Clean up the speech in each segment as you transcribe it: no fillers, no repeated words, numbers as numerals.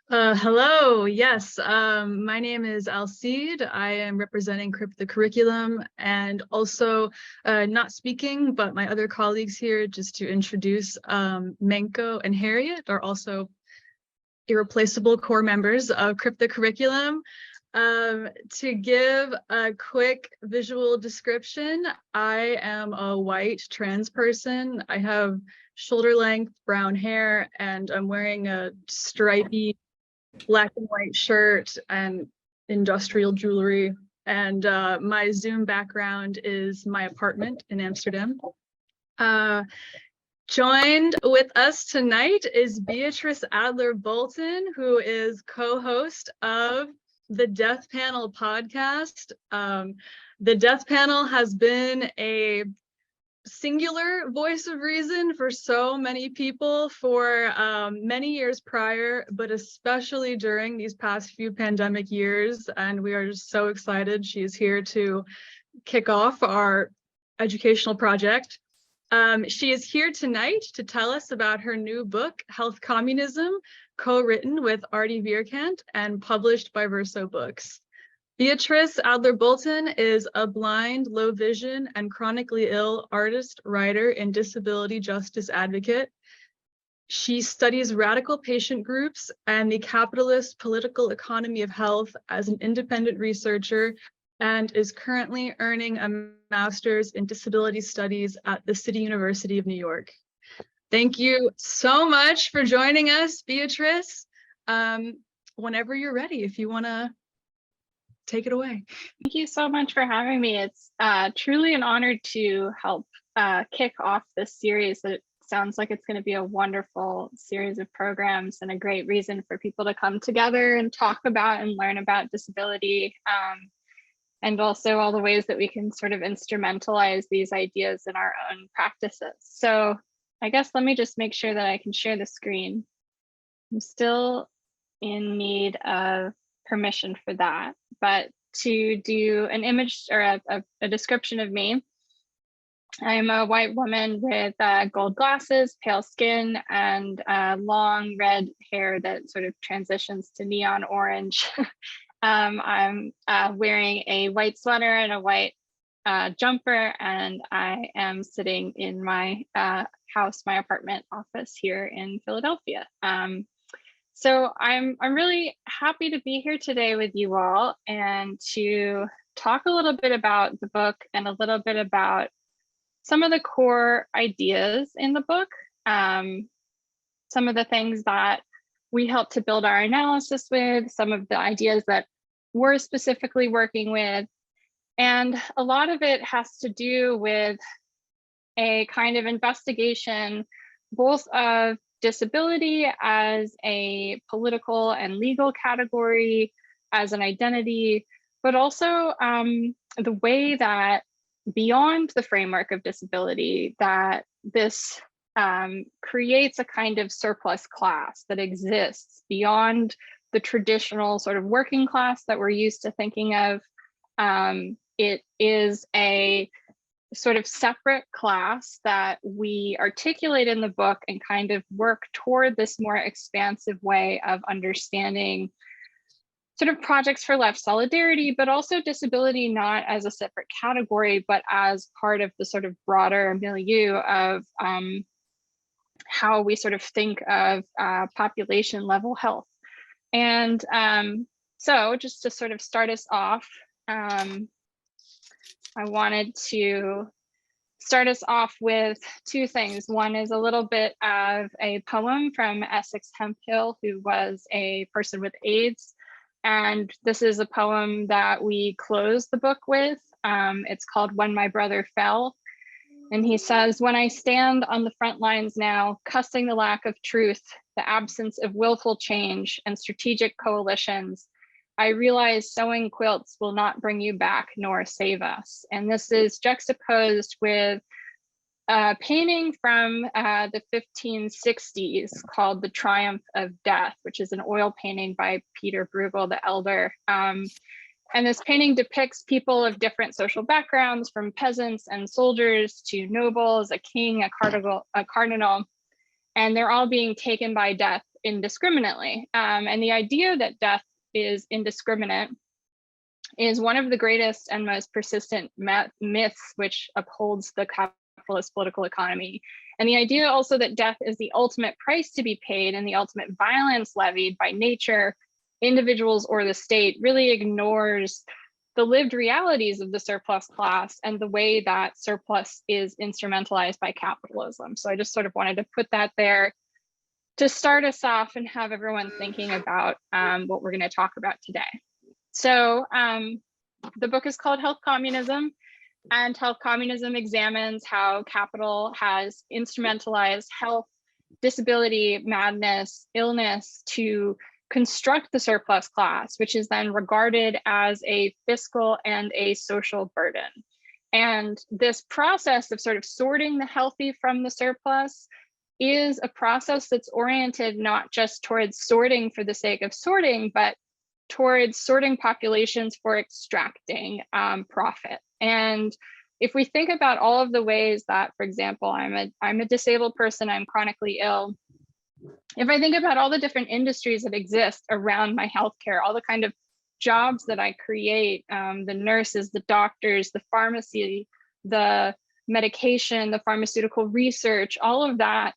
Hello, yes, my name is Alcide. I am representing Crip the Curriculum and also not speaking, but my other colleagues here just to introduce Menko and Harriet are also irreplaceable core members of Crip the Curriculum. To give a quick visual description, I am a white trans person. I have shoulder length brown hair and I'm wearing a stripy black and white shirt and industrial jewelry. And my Zoom background is my apartment in Amsterdam. Joined with us tonight is Beatrice Adler-Bolton, who is co-host of the Death Panel podcast. The Death Panel has been a singular voice of reason for so many people for many years prior, but especially during these past few pandemic years. And we are just so excited she's here to kick off our educational project. She is here tonight to tell us about her new book, Health Communism, co-written with Artie Vierkant and published by Verso Books. Beatrice Adler-Bolton is a blind, low vision, and chronically ill artist, writer, and disability justice advocate. She studies radical patient groups and the capitalist political economy of health as an independent researcher and is currently earning a master's in disability studies at the City University of New York. Thank you so much for joining us, Beatrice. Whenever you're ready, if you want to take it away. Thank you so much for having me. It's truly an honor to help kick off this series. It sounds like it's going to be a wonderful series of programs and a great reason for people to come together and talk about and learn about disability, and also all the ways that we can sort of instrumentalize these ideas in our own practices. So I guess let me just make sure that I can share the screen. I'm still in need of permission for that, but to do an image or a description of me, I'm a white woman with gold glasses, pale skin, and long red hair that sort of transitions to neon orange. I'm wearing a white sweater and a white jumper, and I am sitting in my house, my apartment office here in Philadelphia. So I'm really happy to be here today with you all and to talk a little bit about the book and a little bit about some of the core ideas in the book, some of the things that we help to build our analysis with, some of the ideas that we're specifically working with. And a lot of it has to do with a kind of investigation, both of disability as a political and legal category, as an identity, but also the way that beyond the framework of disability, that this creates a kind of surplus class that exists beyond the traditional sort of working class that we're used to thinking of. It is a sort of separate class that we articulate in the book and kind of work toward this more expansive way of understanding sort of projects for left solidarity, but also disability not as a separate category, but as part of the sort of broader milieu of how we sort of think of population level health. And so just to sort of start us off, I wanted to start us off with two things. One is a little bit of a poem from Essex Hemphill, who was a person with AIDS. And this is a poem that we close the book with. It's called When My Brother Fell. And he says, when I stand on the front lines now, cussing the lack of truth, the absence of willful change and strategic coalitions, I realize sewing quilts will not bring you back nor save us. And this is juxtaposed with a painting from the 1560s called The Triumph of Death, which is an oil painting by Peter Bruegel the Elder. And this painting depicts people of different social backgrounds, from peasants and soldiers to nobles, a king, a cardinal, and they're all being taken by death indiscriminately. And the idea that death is indiscriminate is one of the greatest and most persistent myths which upholds the capitalist political economy. And the idea also that death is the ultimate price to be paid and the ultimate violence levied by nature, individuals, or the state really ignores the lived realities of the surplus class and the way that surplus is instrumentalized by capitalism. So I just sort of wanted to put that there to start us off and have everyone thinking about what we're going to talk about today. So the book is called Health Communism, and Health Communism examines how capital has instrumentalized health, disability, madness, illness to construct the surplus class, which is then regarded as a fiscal and a social burden. And this process of sort of sorting the healthy from the surplus is a process that's oriented not just towards sorting for the sake of sorting, but towards sorting populations for extracting profit. And if we think about all of the ways that, for example, I'm a disabled person, I'm chronically ill. If I think about all the different industries that exist around my healthcare, all the kind of jobs that I create, the nurses, the doctors, the pharmacy, the medication, the pharmaceutical research, all of that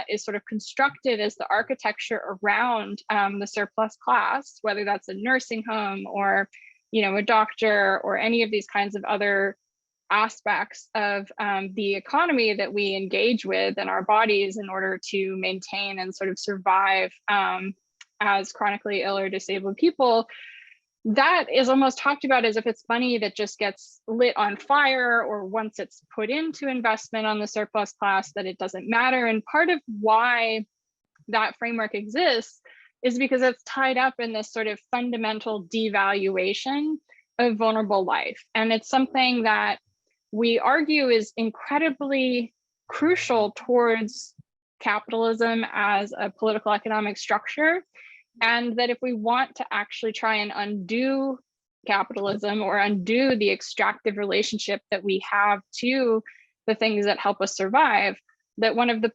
is sort of constructed as the architecture around the surplus class, whether that's a nursing home or, you know, a doctor or any of these kinds of other aspects of the economy that we engage with in our bodies in order to maintain and sort of survive as chronically ill or disabled people. That is almost talked about as if it's money that just gets lit on fire, or once it's put into investment on the surplus class, that it doesn't matter. And part of why that framework exists is because it's tied up in this sort of fundamental devaluation of vulnerable life. And it's something that we argue is incredibly crucial towards capitalism as a political economic structure. And that if we want to actually try and undo capitalism or undo the extractive relationship that we have to the things that help us survive, that one of the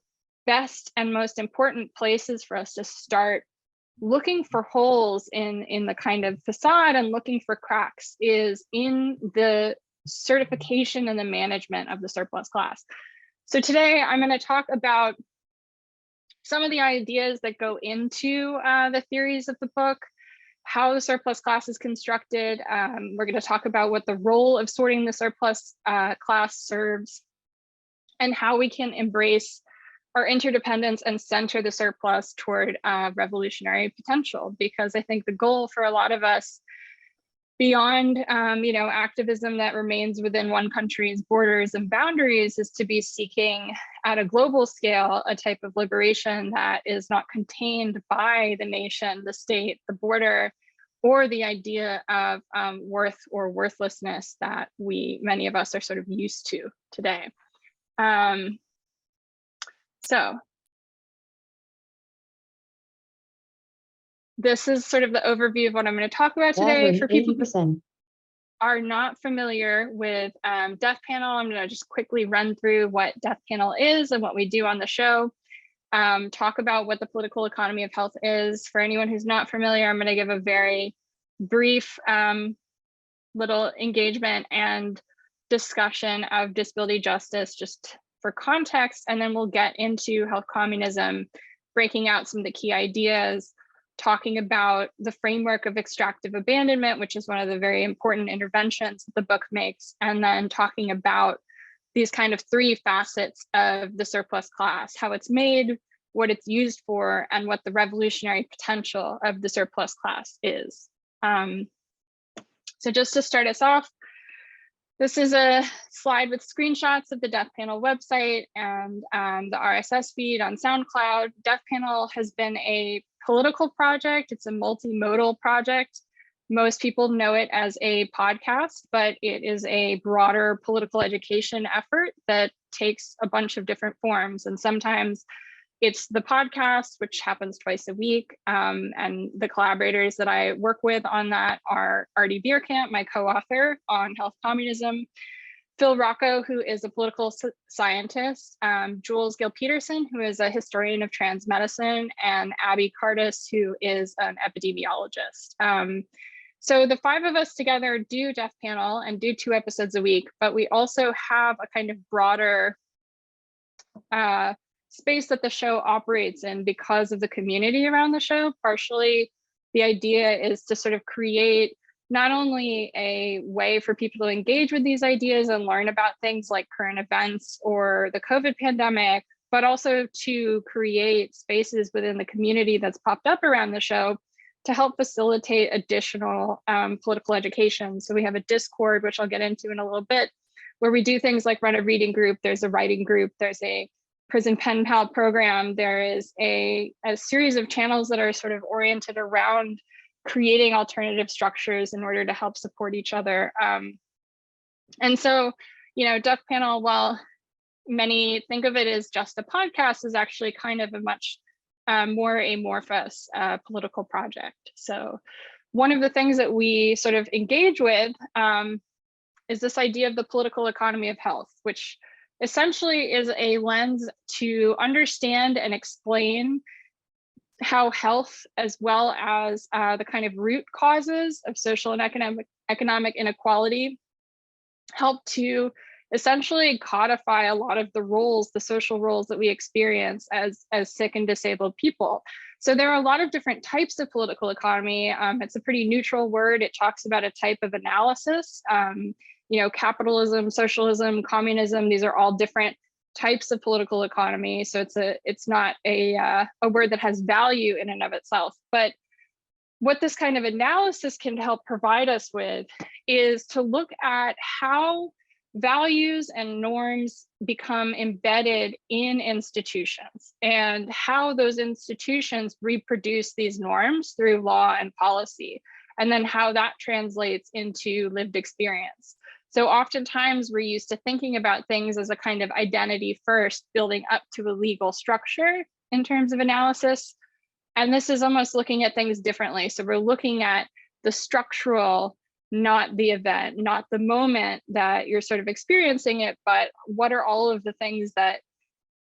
best and most important places for us to start looking for holes in the kind of facade and looking for cracks is in the certification and the management of the surplus class. So today I'm going to talk about some of the ideas that go into the theories of the book, how the surplus class is constructed. We're going to talk about what the role of sorting the surplus class serves, and how we can embrace our interdependence and center the surplus toward revolutionary potential. Because I think the goal for a lot of us, beyond activism that remains within one country's borders and boundaries, is to be seeking at a global scale a type of liberation that is not contained by the nation, the state, the border, or the idea of worth or worthlessness that many of us are sort of used to today. So this is sort of the overview of what I'm going to talk about today. For people who are not familiar with Death Panel, I'm going to just quickly run through what Death Panel is and what we do on the show. Talk about what the political economy of health is. For anyone who's not familiar, I'm going to give a very brief little engagement and discussion of disability justice just for context, and then we'll get into Health Communism, breaking out some of the key ideas, talking about the framework of extractive abandonment, which is one of the very important interventions that the book makes, and then talking about these kind of three facets of the surplus class: how it's made, what it's used for, and what the revolutionary potential of the surplus class is. So just to start us off, this is a slide with screenshots of the Death Panel website and the RSS feed on SoundCloud. Death Panel has been a political project. It's a multimodal project. Most people know it as a podcast, but it is a broader political education effort that takes a bunch of different forms. And sometimes it's the podcast, which happens twice a week. And the collaborators that I work with on that are Artie Vierkant, my co-author on Health Communism, Phil Rocco, who is a political scientist, Jules Gill-Peterson, who is a historian of trans medicine, and Abby Cardis, who is an epidemiologist. So the 5 of us together do Death Panel and do 2 episodes a week, but we also have a kind of broader space that the show operates in because of the community around the show. Partially, the idea is to sort of create not only a way for people to engage with these ideas and learn about things like current events or the COVID pandemic, but also to create spaces within the community that's popped up around the show to help facilitate additional political education. So we have a Discord, which I'll get into in a little bit, where we do things like run a reading group, there's a writing group, there's a prison pen pal program, there is a series of channels that are sort of oriented around creating alternative structures in order to help support each other. And so, you know, Death Panel, while many think of it as just a podcast, is actually kind of a much more amorphous political project. So one of the things that we sort of engage with is this idea of the political economy of health, which essentially is a lens to understand and explain how health, as well as the kind of root causes of social and economic inequality, help to essentially codify a lot of the roles, the social roles that we experience as sick and disabled people. So there are a lot of different types of political economy. It's a pretty neutral word. It talks about a type of analysis. You know, capitalism, socialism, communism, these are all different types of political economy. So it's not a word that has value in and of itself. But what this kind of analysis can help provide us with is to look at how values and norms become embedded in institutions and how those institutions reproduce these norms through law and policy, and then how that translates into lived experience. So oftentimes we're used to thinking about things as a kind of identity first, building up to a legal structure in terms of analysis. And this is almost looking at things differently. So we're looking at the structural, not the event, not the moment that you're sort of experiencing it, but what are all of the things that,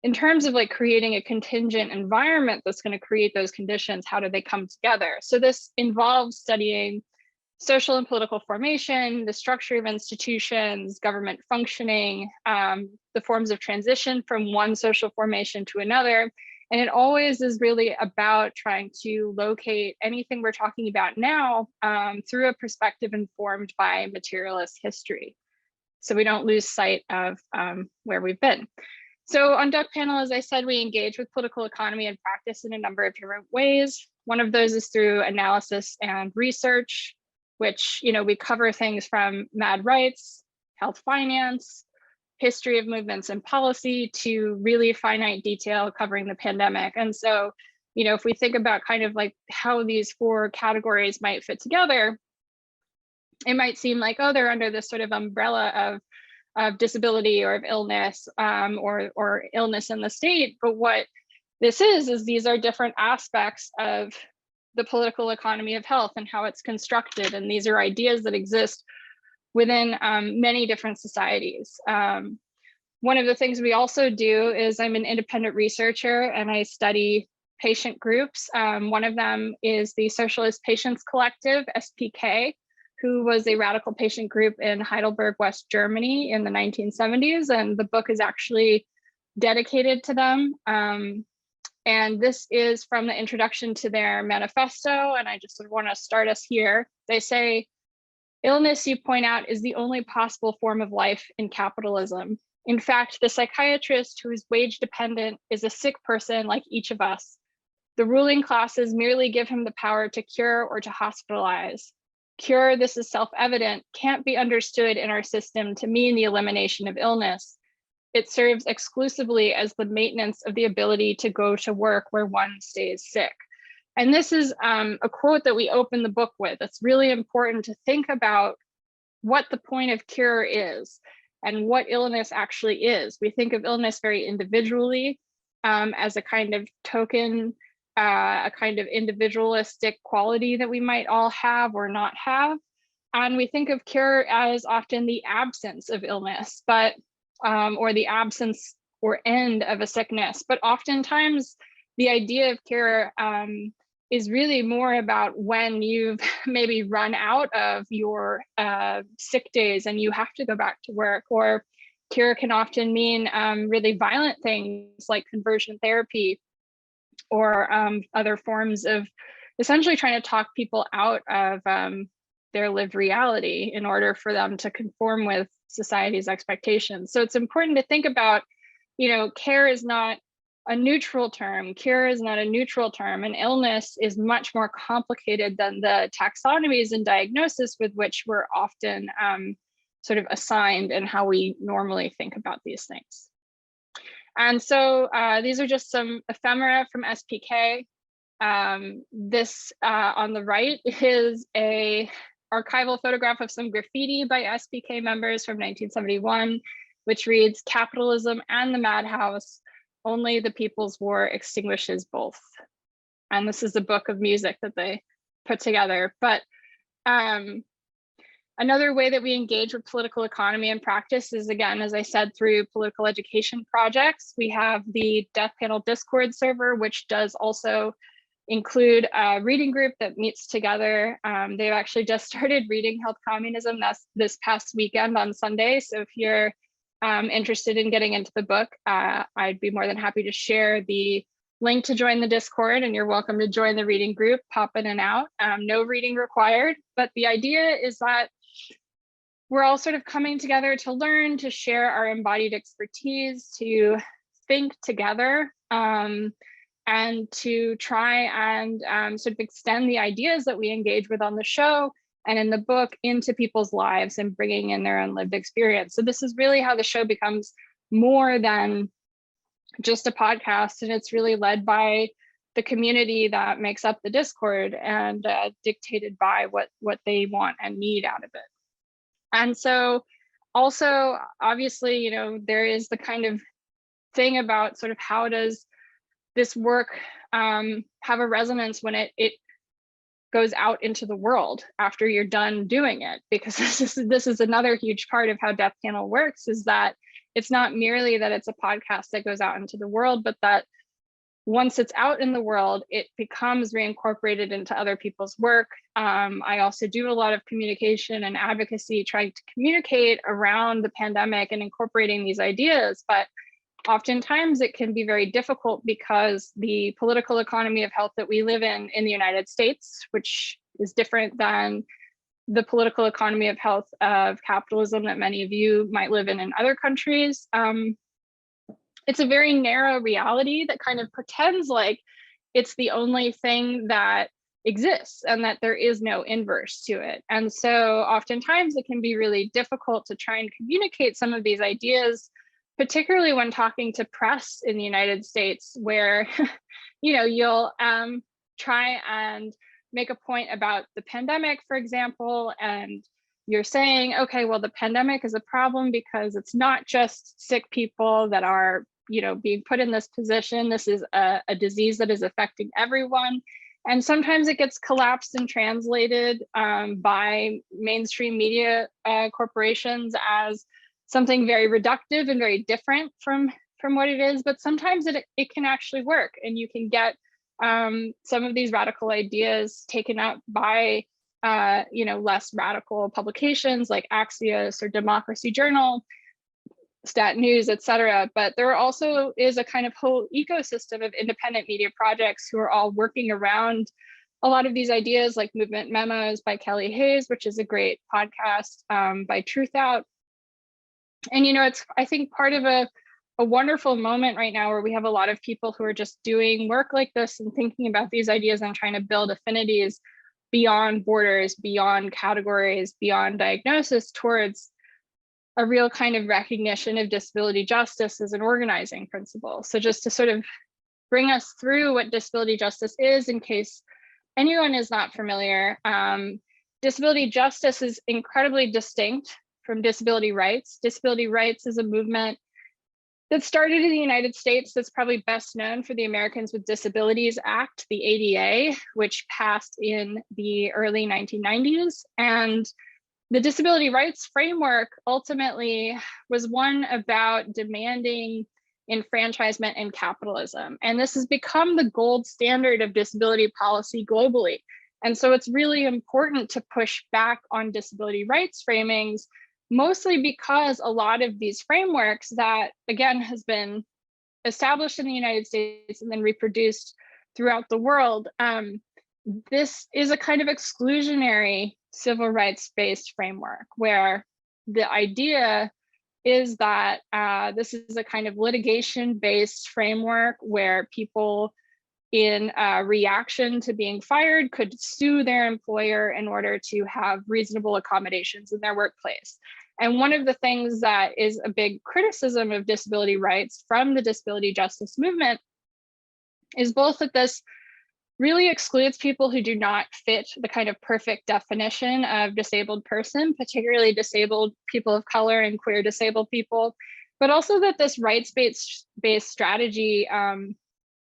in terms of like creating a contingent environment that's going to create those conditions, how do they come together? So this involves studying social and political formation, the structure of institutions, government functioning, the forms of transition from one social formation to another. And it always is really about trying to locate anything we're talking about now through a perspective informed by materialist history, so we don't lose sight of where we've been. So on Death Panel, as I said, we engage with political economy and practice in a number of different ways. One of those is through analysis and research, which, you know, we cover things from mad rights, health finance, history of movements and policy, to really finite detail covering the pandemic. And so, you know, if we think about kind of like how these 4 categories might fit together, it might seem like, oh, they're under this sort of umbrella of disability or of illness or illness in the state. But what this is these are different aspects of the political economy of health and how it's constructed. And these are ideas that exist within many different societies. One of the things we also do is I'm an independent researcher and I study patient groups. One of them is the Socialist Patients Collective, SPK, who was a radical patient group in Heidelberg, West Germany in the 1970s. And the book is actually dedicated to them. And this is from the introduction to their manifesto. And I just sort of want to start us here. They say, illness, you point out, is the only possible form of life in capitalism. In fact, the psychiatrist who is wage dependent is a sick person like each of us. The ruling classes merely give him the power to cure or to hospitalize. Cure, this is self-evident, can't be understood in our system to mean the elimination of illness. It serves exclusively as the maintenance of the ability to go to work where one stays sick. And this is a quote that we open the book with. It's really important to think about what the point of cure is and what illness actually is. We think of illness very individually as a kind of token, a kind of individualistic quality that we might all have or not have. And we think of cure as often the absence of illness, but or the absence or end of a sickness. But oftentimes the idea of cure is really more about when you've maybe run out of your sick days and you have to go back to work. Or cure can often mean really violent things like conversion therapy or other forms of essentially trying to talk people out of their lived reality in order for them to conform with society's expectations. So it's important to think about, care is not a neutral term. Cure is not a neutral term, and illness is much more complicated than the taxonomies and diagnosis with which we're often sort of assigned and how we normally think about these things. And so these are just some ephemera from SPK. This on the right is a archival photograph of some graffiti by SPK members from 1971, which reads, "Capitalism and the madhouse, only the people's war extinguishes both." And this is a book of music that they put together. But another way that we engage with political economy in practice is, again, as I said, through political education projects. We have the Death Panel Discord server, which does also include a reading group that meets together. They've actually just started reading Health Communism this past weekend on Sunday. So if you're interested in getting into the book, I'd be more than happy to share the link to join the Discord, and you're welcome to join the reading group, pop in and out. No reading required, but the idea is that we're all sort of coming together to learn, to share our embodied expertise, to think together, and to try and sort of extend the ideas that we engage with on the show and in the book into people's lives and bringing in their own lived experience. So this is really how the show becomes more than just a podcast, and it's really led by the community that makes up the Discord and dictated by what they want and need out of it. And so also, obviously, there is the kind of thing about sort of how does this work have a resonance when it goes out into the world after you're done doing it? Because this is another huge part of how Death Panel works, is that it's not merely that it's a podcast that goes out into the world, but that once it's out in the world, it becomes reincorporated into other people's work. I also do a lot of communication and advocacy, trying to communicate around the pandemic and incorporating these ideas. But oftentimes it can be very difficult because the political economy of health that we live in the United States, which is different than the political economy of health of capitalism that many of you might live in other countries, it's a very narrow reality that kind of pretends like it's the only thing that exists and that there is no inverse to it. And so oftentimes it can be really difficult to try and communicate some of these ideas, particularly when talking to press in the United States, where you'll try and make a point about the pandemic, for example, and you're saying, okay, well, the pandemic is a problem because it's not just sick people that are being put in this position. This is a disease that is affecting everyone. And sometimes it gets collapsed and translated by mainstream media corporations as something very reductive and very different from what it is. But sometimes it can actually work, and you can get some of these radical ideas taken up by less radical publications like Axios or Democracy Journal, Stat News, etc. But there also is a kind of whole ecosystem of independent media projects who are all working around a lot of these ideas, like Movement Memos by Kelly Hayes, which is a great podcast by Truth Out. And it's, I think, part of a wonderful moment right now where we have a lot of people who are just doing work like this and thinking about these ideas and trying to build affinities beyond borders, beyond categories, beyond diagnosis, towards a real kind of recognition of disability justice as an organizing principle. So just to sort of bring us through what disability justice is, in case anyone is not familiar, disability justice is incredibly distinct from disability rights. Disability rights is a movement that started in the United States that's probably best known for the Americans with Disabilities Act, the ADA, which passed in the early 1990s. And The disability rights framework ultimately was one about demanding enfranchisement in capitalism. And this has become the gold standard of disability policy globally. And so it's really important to push back on disability rights framings, mostly because a lot of these frameworks that, again, has been established in the United States and then reproduced throughout the world, this is a kind of exclusionary civil rights-based framework where the idea is that this is a kind of litigation-based framework where people in reaction to being fired could sue their employer in order to have reasonable accommodations in their workplace. And one of the things that is a big criticism of disability rights from the disability justice movement is both that this really excludes people who do not fit the kind of perfect definition of disabled person, particularly disabled people of color and queer disabled people, but also that this rights-based strategy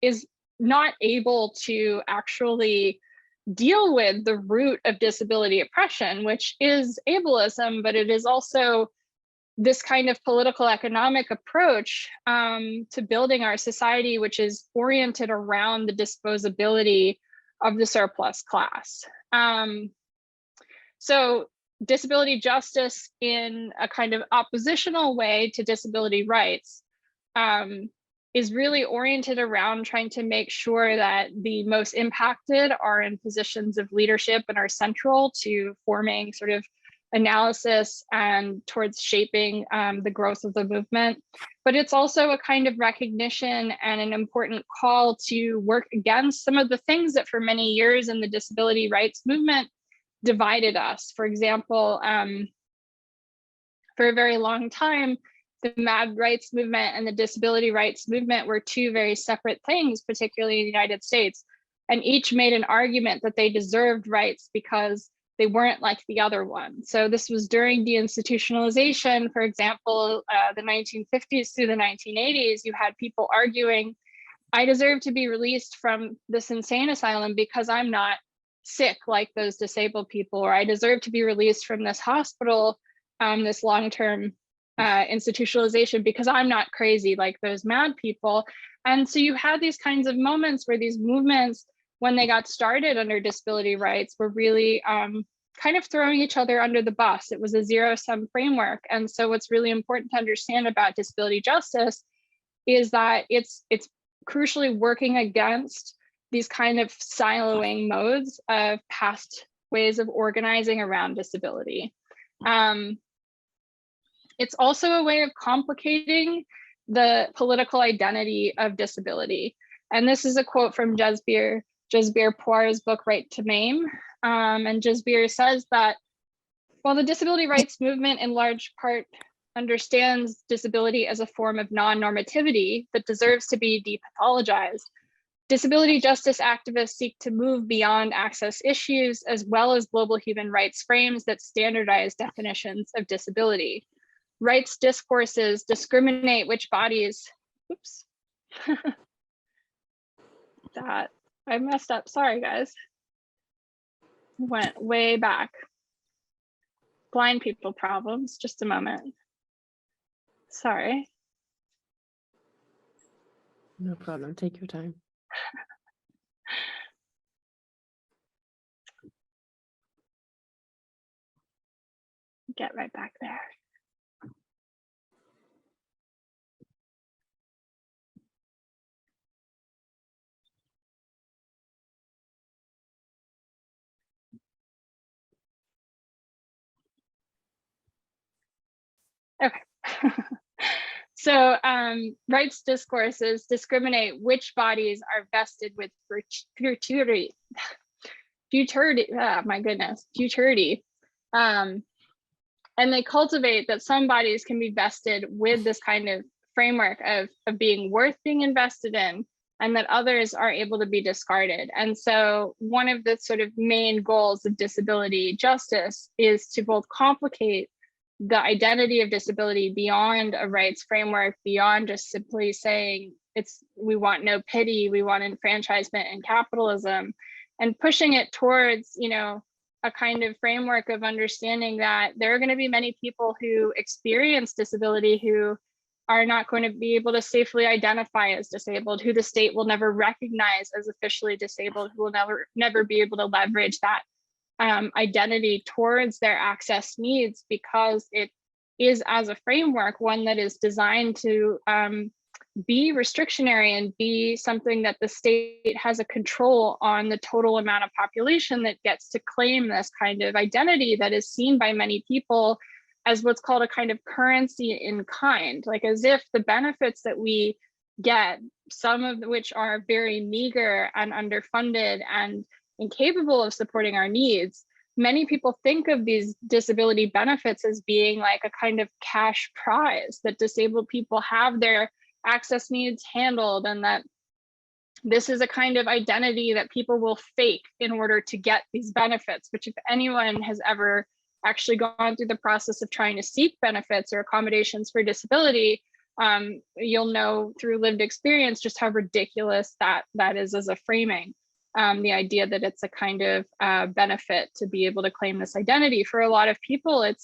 is not able to actually deal with the root of disability oppression, which is ableism, but it is also this kind of political economic approach to building our society, which is oriented around the disposability of the surplus class. So disability justice in a kind of oppositional way to disability rights is really oriented around trying to make sure that the most impacted are in positions of leadership and are central to forming sort of analysis and towards shaping the growth of the movement. But it's also a kind of recognition and an important call to work against some of the things that for many years in the disability rights movement divided us. For example, for a very long time, the MAD rights movement and the disability rights movement were two very separate things, particularly in the United States. And each made an argument that they deserved rights because they weren't like the other one. So this was during deinstitutionalization, for example, the 1950s through the 1980s, you had people arguing, I deserve to be released from this insane asylum because I'm not sick like those disabled people, or I deserve to be released from this hospital, this long-term institutionalization because I'm not crazy like those MAD people. And so you had these kinds of moments where these movements, when they got started under disability rights, were really kind of throwing each other under the bus. It was a zero-sum framework. And so what's really important to understand about disability justice is that it's crucially working against these kind of siloing modes of past ways of organizing around disability. It's also a way of complicating the political identity of disability. And this is a quote from Jasbir Puar's book, Right to Maim. And Jasbir says that while the disability rights movement in large part understands disability as a form of non-normativity that deserves to be depathologized, disability justice activists seek to move beyond access issues as well as global human rights frames that standardize definitions of disability. Rights discourses discriminate which bodies, oops, that I messed up, sorry guys. Went way back. Blind people problems, just a moment. Sorry. No problem, take your time. Get right back there. Okay. So rights discourses discriminate which bodies are vested with futurity. Oh my goodness, futurity. And they cultivate that some bodies can be vested with this kind of framework of being worth being invested in, and that others are able to be discarded. And so one of the sort of main goals of disability justice is to both complicate the identity of disability beyond a rights framework, beyond just simply saying we want no pity, we want enfranchisement and capitalism, and pushing it towards, a kind of framework of understanding that there are going to be many people who experience disability who are not going to be able to safely identify as disabled, who the state will never recognize as officially disabled, who will never be able to leverage that identity towards their access needs, because it is, as a framework, one that is designed to be restrictionary and be something that the state has a control on the total amount of population that gets to claim this kind of identity that is seen by many people as what's called a kind of currency in kind, like as if the benefits that we get, some of which are very meager and underfunded and incapable of supporting our needs, many people think of these disability benefits as being like a kind of cash prize, that disabled people have their access needs handled, and that this is a kind of identity that people will fake in order to get these benefits, which if anyone has ever actually gone through the process of trying to seek benefits or accommodations for disability, you'll know through lived experience just how ridiculous that is as a framing. The idea that it's a kind of benefit to be able to claim this identity. For a lot of people, it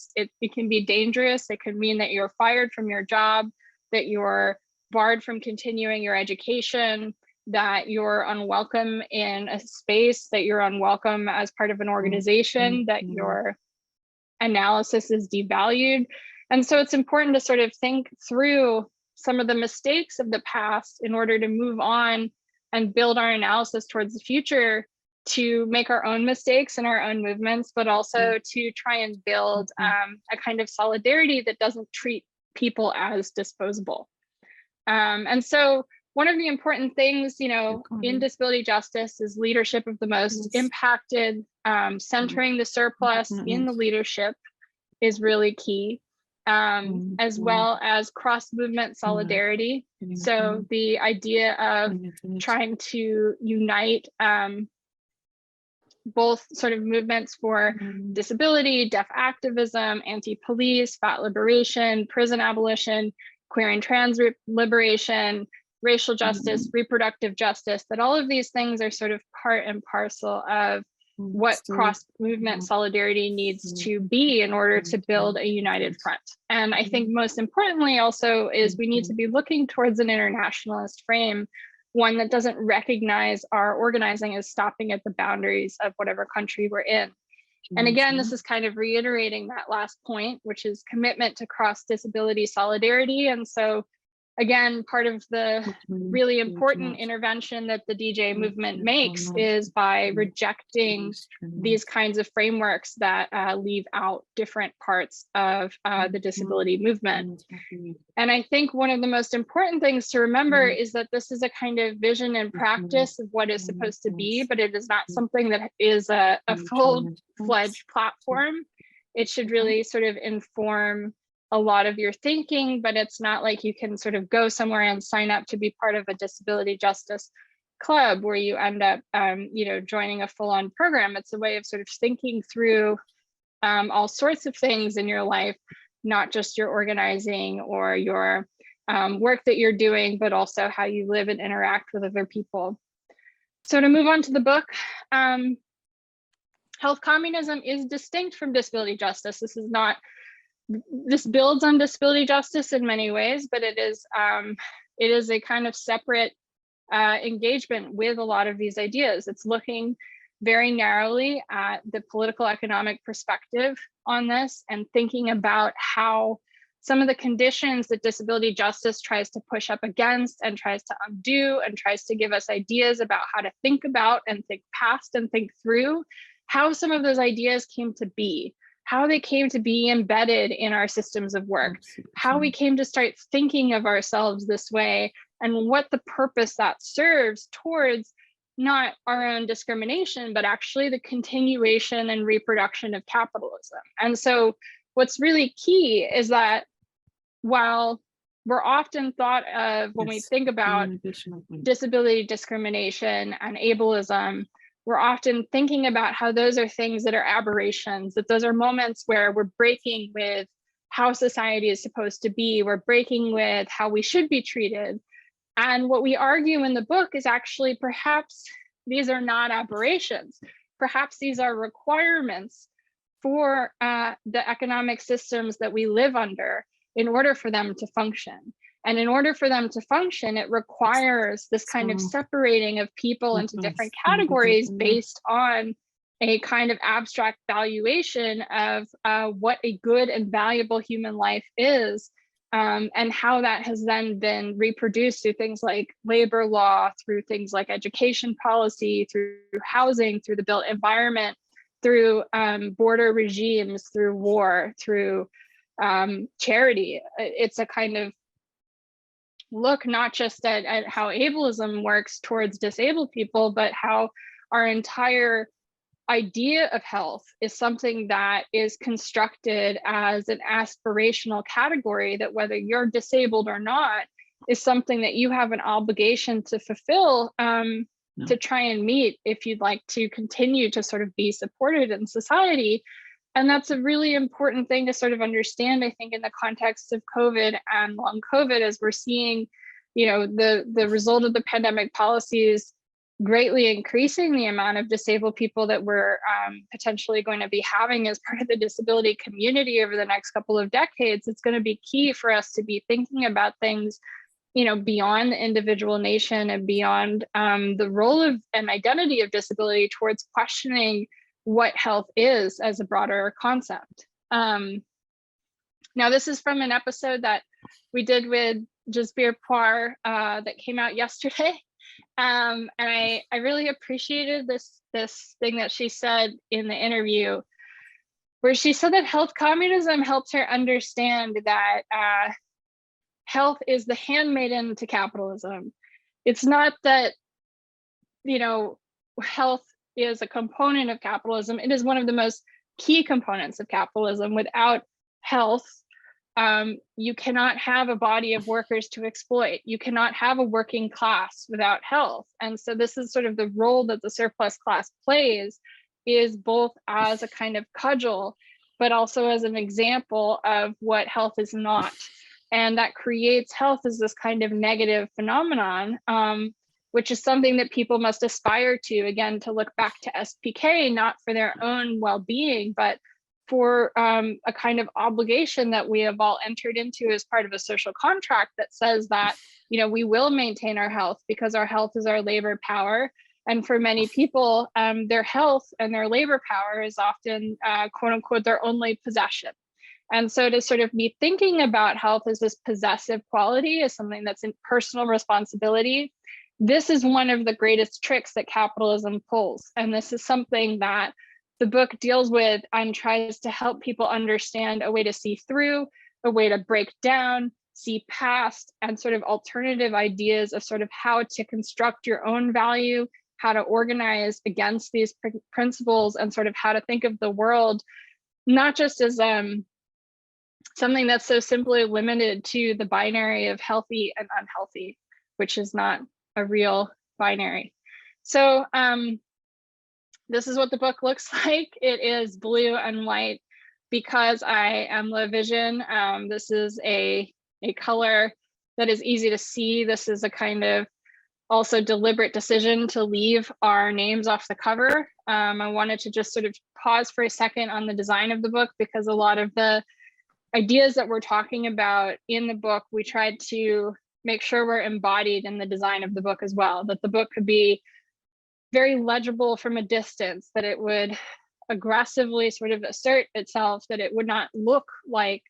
can be dangerous. It can mean that you're fired from your job, that you're barred from continuing your education, that you're unwelcome in a space, that you're unwelcome as part of an organization, that your analysis is devalued. And so it's important to sort of think through some of the mistakes of the past in order to move on and build our analysis towards the future, to make our own mistakes and our own movements, but also to try and build a kind of solidarity that doesn't treat people as disposable. And so one of the important things, in disability justice is leadership of the most impacted. Centering the surplus in the leadership is really key, as well as cross-movement solidarity. So the idea of trying to unite both sort of movements for disability, deaf activism, anti-police, fat liberation, prison abolition, queer and trans liberation, racial justice, reproductive justice, that all of these things are sort of part and parcel of what cross-movement solidarity needs to be in order to build a united front. And I think most importantly also is we need to be looking towards an internationalist frame, one that doesn't recognize our organizing as stopping at the boundaries of whatever country we're in. And again, this is kind of reiterating that last point, which is commitment to cross-disability solidarity. And so again, part of the really important intervention that the DJ movement makes is by rejecting these kinds of frameworks that leave out different parts of the disability movement. And I think one of the most important things to remember is that this is a kind of vision and practice of what is supposed to be, but it is not something that is a full-fledged platform. It should really sort of inform a lot of your thinking, but it's not like you can sort of go somewhere and sign up to be part of a disability justice club where you end up, joining a full-on program. It's a way of sort of thinking through all sorts of things in your life, not just your organizing or your work that you're doing, but also how you live and interact with other people. So to move on to the book, Health Communism is distinct from disability justice. This builds on disability justice in many ways, but it is a kind of separate engagement with a lot of these ideas. It's looking very narrowly at the political economic perspective on this and thinking about how some of the conditions that disability justice tries to push up against and tries to undo and tries to give us ideas about how to think about and think past and think through, how some of those ideas came to be, how they came to be embedded in our systems of work, how we came to start thinking of ourselves this way, and what the purpose that serves towards not our own discrimination, but actually the continuation and reproduction of capitalism. And so what's really key is that while we're often thought of when we think about disability discrimination and ableism, we're often thinking about how those are things that are aberrations, that those are moments where we're breaking with how society is supposed to be, we're breaking with how we should be treated. And what we argue in the book is actually perhaps these are not aberrations. perhaps these are requirements for the economic systems that we live under in order for them to function. And in order for them to function, it requires this kind of separating of people into different categories based on a kind of abstract valuation of what a good and valuable human life is, and how that has then been reproduced through things like labor law, through things like education policy, through housing, through the built environment, through border regimes, through war, through charity. It's a kind of look not just at how ableism works towards disabled people, but how our entire idea of health is something that is constructed as an aspirational category, that whether you're disabled or not is something that you have an obligation to fulfill, to try and meet if you'd like to continue to sort of be supported in society. And that's a really important thing to sort of understand, I think, in the context of COVID and long COVID, as we're seeing, the result of the pandemic policies greatly increasing the amount of disabled people that we're potentially going to be having as part of the disability community over the next couple of decades. It's going to be key for us to be thinking about things, beyond the individual nation and beyond the role of and identity of disability towards questioning what health is as a broader concept. Now, this is from an episode that we did with Jasbir Kaur that came out yesterday. And I really appreciated this thing that she said in the interview, where she said that health communism helps her understand that health is the handmaiden to capitalism. It's not that, health is a component of capitalism. It is one of the most key components of capitalism. Without health, you cannot have a body of workers to exploit. You cannot have a working class without health. And so this is sort of the role that the surplus class plays, is both as a kind of cudgel, but also as an example of what health is not. And that creates health as this kind of negative phenomenon, which is something that people must aspire to, again, to look back to SPK, not for their own well-being, but for a kind of obligation that we have all entered into as part of a social contract that says that, we will maintain our health because our health is our labor power. And for many people, their health and their labor power is often, quote unquote, their only possession. And so to sort of be thinking about health as this possessive quality, as something that's in personal responsibility, this is one of the greatest tricks that capitalism pulls. And this is something that the book deals with and tries to help people understand a way to see through, a way to break down, see past, and sort of alternative ideas of sort of how to construct your own value, how to organize against these principles, and sort of how to think of the world, not just as something that's so simply limited to the binary of healthy and unhealthy, which is not a real binary. So this is what the book looks like. It is blue and white because I am low vision. This is a color that is easy to see. This is a kind of also deliberate decision to leave our names off the cover. I wanted to just sort of pause for a second on the design of the book, because a lot of the ideas that we're talking about in the book, we tried to make sure we're embodied in the design of the book as well, that the book could be very legible from a distance, that it would aggressively sort of assert itself, that it would not look like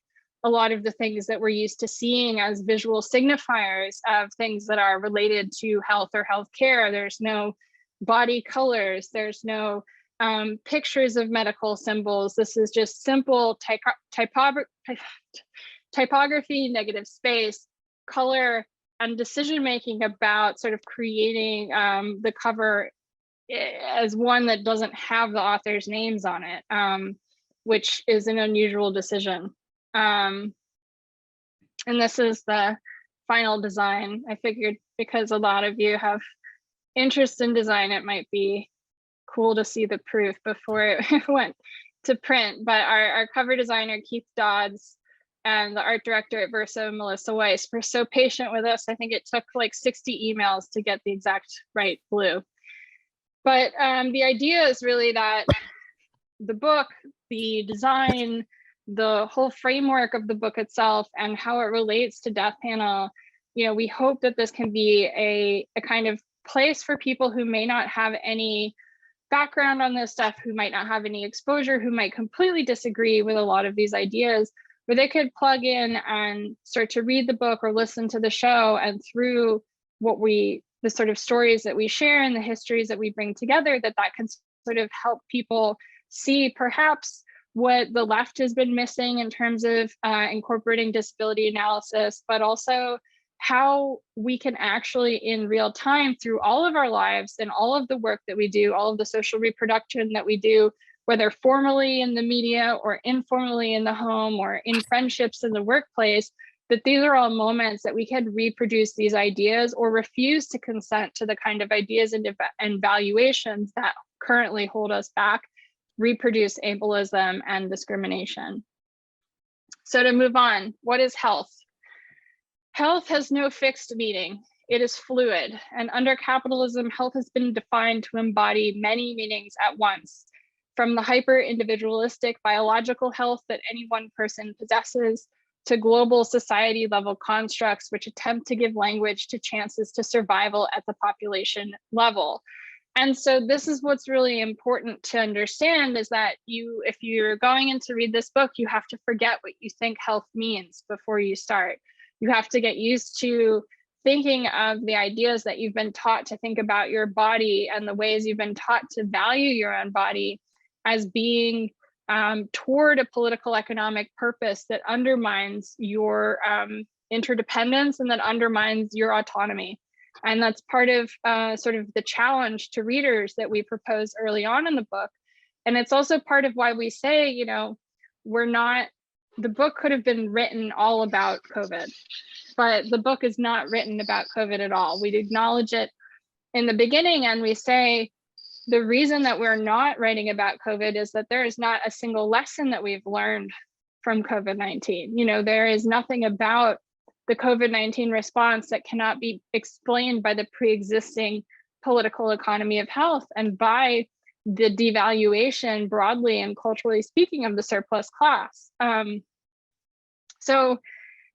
a lot of the things that we're used to seeing as visual signifiers of things that are related to health or healthcare. There's no body colors, there's no pictures of medical symbols. This is just simple typography, negative space, color, and decision-making about sort of creating the cover as one that doesn't have the author's names on it, which is an unusual decision. And this is the final design. I figured because a lot of you have interest in design, it might be cool to see the proof before it went to print. But our cover designer, Keith Dodds, and the art director at Verso, Melissa Weiss, were so patient with us. I think it took like 60 emails to get the exact right blue. But the idea is really that the book, the design, the whole framework of the book itself and how it relates to Death Panel, we hope that this can be a kind of place for people who may not have any background on this stuff, who might not have any exposure, who might completely disagree with a lot of these ideas, where they could plug in and start to read the book or listen to the show, and through the sort of stories that we share and the histories that we bring together, that can sort of help people see perhaps what the left has been missing in terms of incorporating disability analysis, but also how we can actually in real time through all of our lives and all of the work that we do, all of the social reproduction that we do, whether formally in the media or informally in the home or in friendships in the workplace, that these are all moments that we can reproduce these ideas or refuse to consent to the kind of ideas and valuations that currently hold us back, reproduce ableism and discrimination. So to move on, what is health? Health has no fixed meaning. It is fluid. And under capitalism, health has been defined to embody many meanings at once, from the hyper-individualistic biological health that any one person possesses, to global society level constructs which attempt to give language to chances to survival at the population level. And so this is what's really important to understand, is that if you're going in to read this book, you have to forget what you think health means before you start. You have to get used to thinking of the ideas that you've been taught to think about your body and the ways you've been taught to value your own body as being toward a political economic purpose that undermines your interdependence and that undermines your autonomy. And that's part of sort of the challenge to readers that we propose early on in the book. And it's also part of why we say, the book could have been written all about COVID, but the book is not written about COVID at all. We acknowledge it in the beginning, and we say, the reason that we're not writing about COVID is that there is not a single lesson that we've learned from COVID-19. There is nothing about the COVID-19 response that cannot be explained by the pre-existing political economy of health and by the devaluation broadly and culturally speaking of the surplus class. So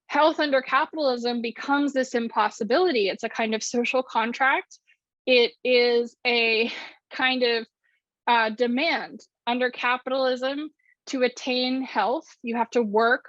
health under capitalism becomes this impossibility. It's a kind of social contract. It is a kind of demand under capitalism. To attain health, you have to work,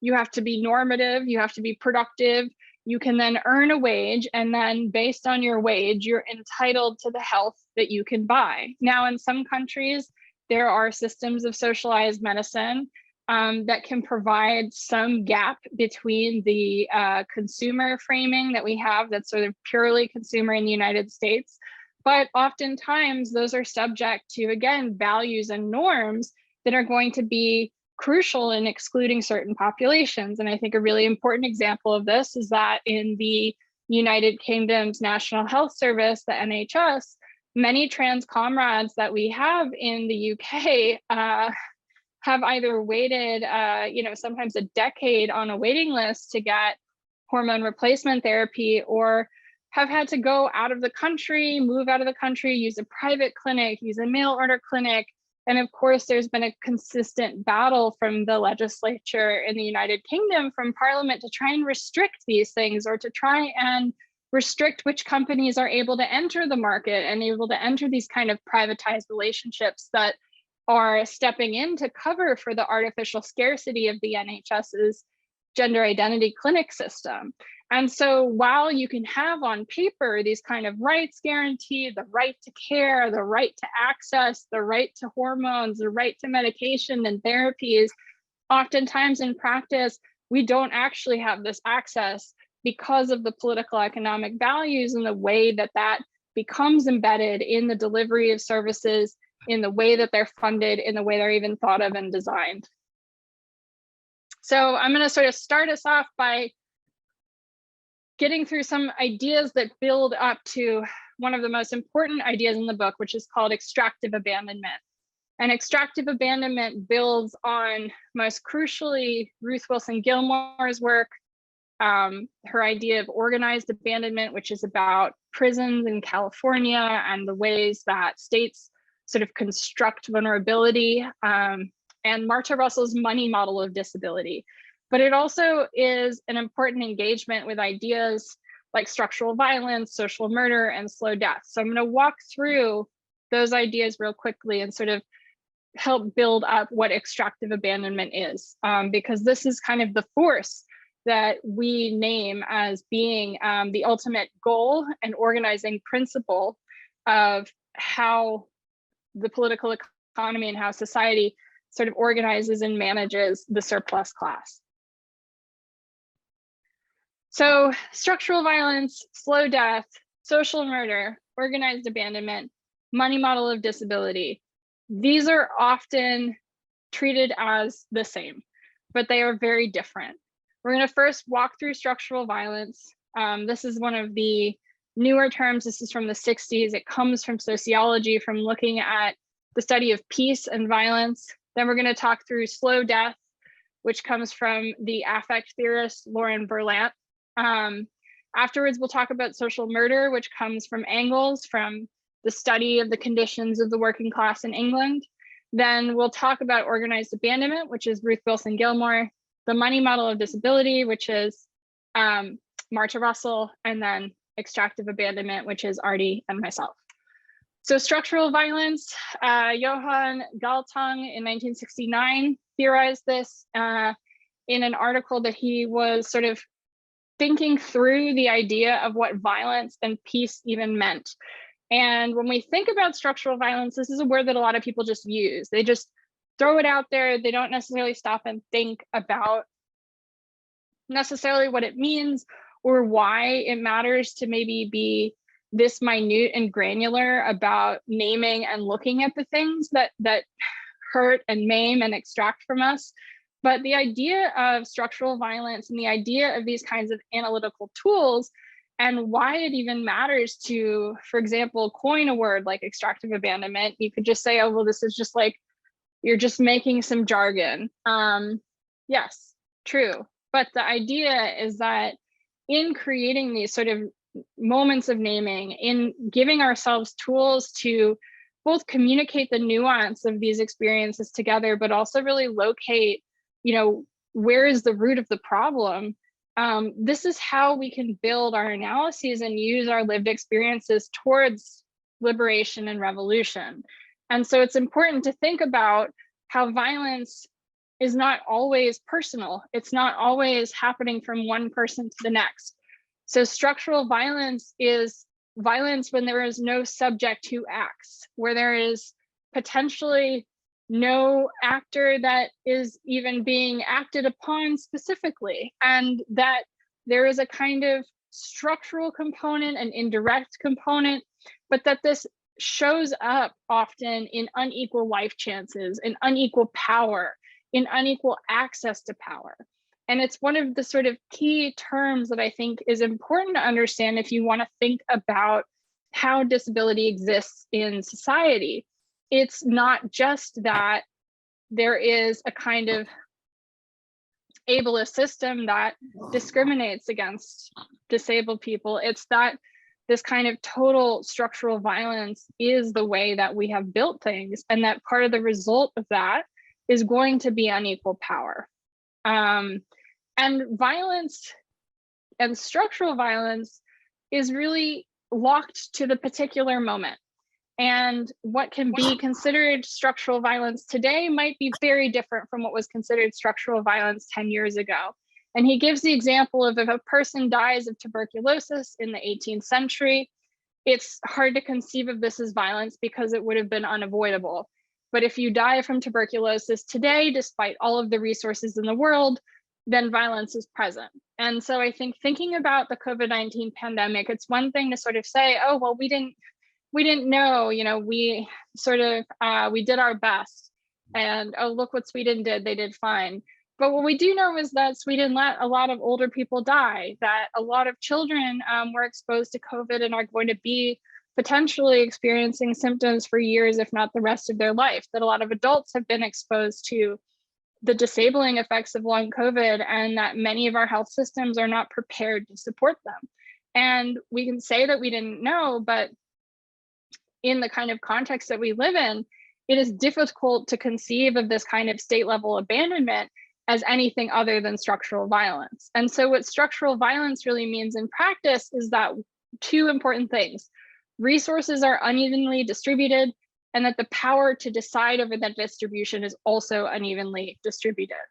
you have to be normative, you have to be productive. You can then earn a wage, and then based on your wage, you're entitled to the health that you can buy. Now, in some countries, there are systems of socialized medicine that can provide some gap between the consumer framing that we have that's sort of purely consumer in the United States. But oftentimes those are subject to, again, values and norms that are going to be crucial in excluding certain populations. And I think a really important example of this is that in the United Kingdom's National Health Service, the NHS, many trans comrades that we have in the UK have either waited, sometimes a decade on a waiting list to get hormone replacement therapy, or have had to go out of the country, move out of the country, use a private clinic, use a mail order clinic. And of course, there's been a consistent battle from the legislature in the United Kingdom, from Parliament, to try and restrict these things, or to try and restrict which companies are able to enter the market and able to enter these kind of privatized relationships that are stepping in to cover for the artificial scarcity of the NHS's gender identity clinic system. And so while you can have on paper these kind of rights guaranteed, the right to care, the right to access, the right to hormones, the right to medication and therapies, oftentimes in practice, we don't actually have this access because of the political economic values and the way that that becomes embedded in the delivery of services, in the way that they're funded, in the way they're even thought of and designed. So I'm going to sort of start us off by getting through some ideas that build up to one of the most important ideas in the book, which is called extractive abandonment. And extractive abandonment builds on, most crucially, Ruth Wilson Gilmore's work, her idea of organized abandonment, which is about prisons in California and the ways that states sort of construct vulnerability, and Marta Russell's money model of disability. But it also is an important engagement with ideas like structural violence, social murder, and slow death. So I'm going to walk through those ideas real quickly and sort of help build up what extractive abandonment is, because this is kind of the force that we name as being the ultimate goal and organizing principle of how the political economy and how society sort of organizes and manages the surplus class. So structural violence, slow death, social murder, organized abandonment, money model of disability. These are often treated as the same, but they are very different. We're going to first walk through structural violence. This is one of the newer terms. This is from the 60s. It comes from sociology, from looking at the study of peace and violence. Then we're going to talk through slow death, which comes from the affect theorist Lauren Berlant. Afterwards, we'll talk about social murder, which comes from Engels, from the study of the conditions of the working class in England. Then we'll talk about organized abandonment, which is Ruth Wilson Gilmore, the money model of disability, which is Marta Russell, and then extractive abandonment, which is Artie and myself. So structural violence, Johan Galtung in 1969 theorized this in an article that he was sort of thinking through the idea of what violence and peace even meant. And when we think about structural violence, this is a word that a lot of people just use. They just throw it out there. They don't necessarily stop and think about necessarily what it means or why it matters to maybe be this minute and granular about naming and looking at the things that hurt and maim and extract from us. But the idea of structural violence and the idea of these kinds of analytical tools and why it even matters to, for example, coin a word like extractive abandonment, you could just say, oh, well, this is just like, you're just making some jargon. Yes, true. But the idea is that in creating these sort of moments of naming, in giving ourselves tools to both communicate the nuance of these experiences together, but also really locate, where is the root of the problem? This is how we can build our analyses and use our lived experiences towards liberation and revolution. And so it's important to think about how violence is not always personal. It's not always happening from one person to the next. So structural violence is violence when there is no subject who acts, where there is potentially no actor that is even being acted upon specifically, and that there is a kind of structural component and indirect component, but that this shows up often in unequal life chances, in unequal power, in unequal access to power. And it's one of the sort of key terms that I think is important to understand if you want to think about how disability exists in society. It's not just that there is a kind of ableist system that discriminates against disabled people. It's that this kind of total structural violence is the way that we have built things, and that part of the result of that is going to be unequal power. And violence and structural violence is really locked to the particular moment. And what can be considered structural violence today might be very different from what was considered structural violence 10 years ago. And he gives the example of if a person dies of tuberculosis in the 18th century, it's hard to conceive of this as violence because it would have been unavoidable. But if you die from tuberculosis today, despite all of the resources in the world, then violence is present. And so I think thinking about the COVID-19 pandemic, it's one thing to sort of say, oh, well, we didn't know, we sort of, we did our best, and oh, look what Sweden did, they did fine. But what we do know is that Sweden let a lot of older people die, that a lot of children were exposed to COVID and are going to be potentially experiencing symptoms for years, if not the rest of their life, that a lot of adults have been exposed to the disabling effects of long COVID, and that many of our health systems are not prepared to support them. And we can say that we didn't know, but in the kind of context that we live in, it is difficult to conceive of this kind of state level abandonment as anything other than structural violence. And so what structural violence really means in practice is that two important things: resources are unevenly distributed, and that the power to decide over that distribution is also unevenly distributed.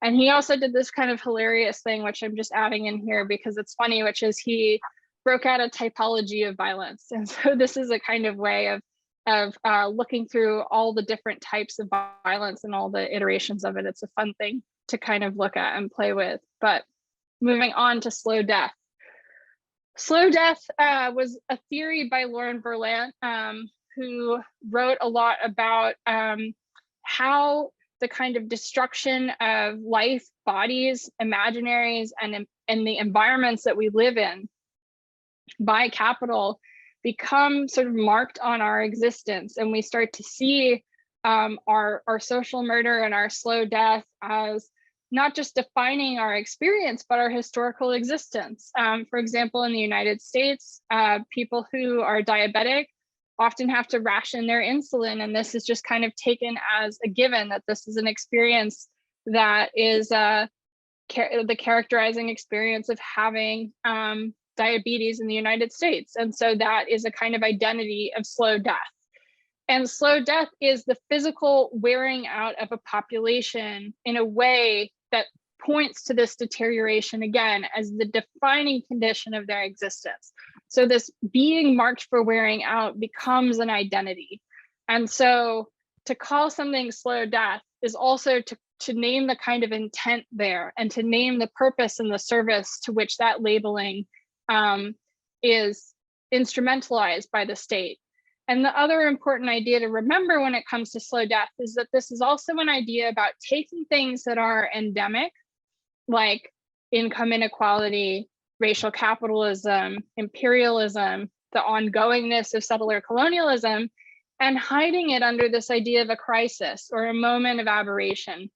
And he also did this kind of hilarious thing, which I'm just adding in here because it's funny, which is he broke out a typology of violence. And so this is a kind of way of looking through all the different types of violence and all the iterations of it. It's a fun thing to kind of look at and play with. But moving on to slow death. Slow death was a theory by Laurent Verlant, who wrote a lot about how the kind of destruction of life, bodies, imaginaries, and the environments that we live in by capital become sort of marked on our existence. And we start to see our social murder and our slow death as not just defining our experience, but our historical existence. For example, in the United States, people who are diabetic often have to ration their insulin. And this is just kind of taken as a given that this is an experience that is the characterizing experience of having diabetes in the United States. And so that is a kind of identity of slow death. And slow death is the physical wearing out of a population in a way that points to this deterioration again as the defining condition of their existence. So this being marked for wearing out becomes an identity. And so to call something slow death is also to name the kind of intent there and to name the purpose and the service to which that labeling is instrumentalized by the state. And the other important idea to remember when it comes to slow death is that this is also an idea about taking things that are endemic, like income inequality, racial capitalism, imperialism, the ongoingness of settler colonialism, and hiding it under this idea of a crisis or a moment of aberration,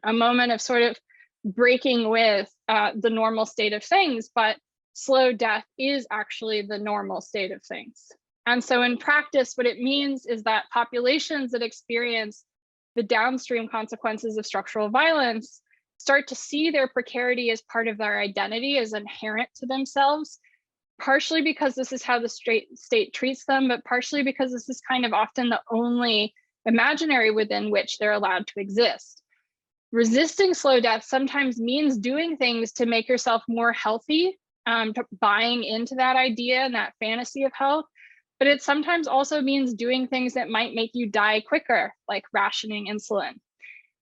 a moment of sort of breaking with the normal state of things, but slow death is actually the normal state of things. And so in practice, what it means is that populations that experience the downstream consequences of structural violence start to see their precarity as part of their identity, as inherent to themselves, partially because this is how the state treats them, but partially because this is kind of often the only imaginary within which they're allowed to exist. Resisting slow death sometimes means doing things to make yourself more healthy, buying into that idea and that fantasy of health. But it sometimes also means doing things that might make you die quicker, like rationing insulin.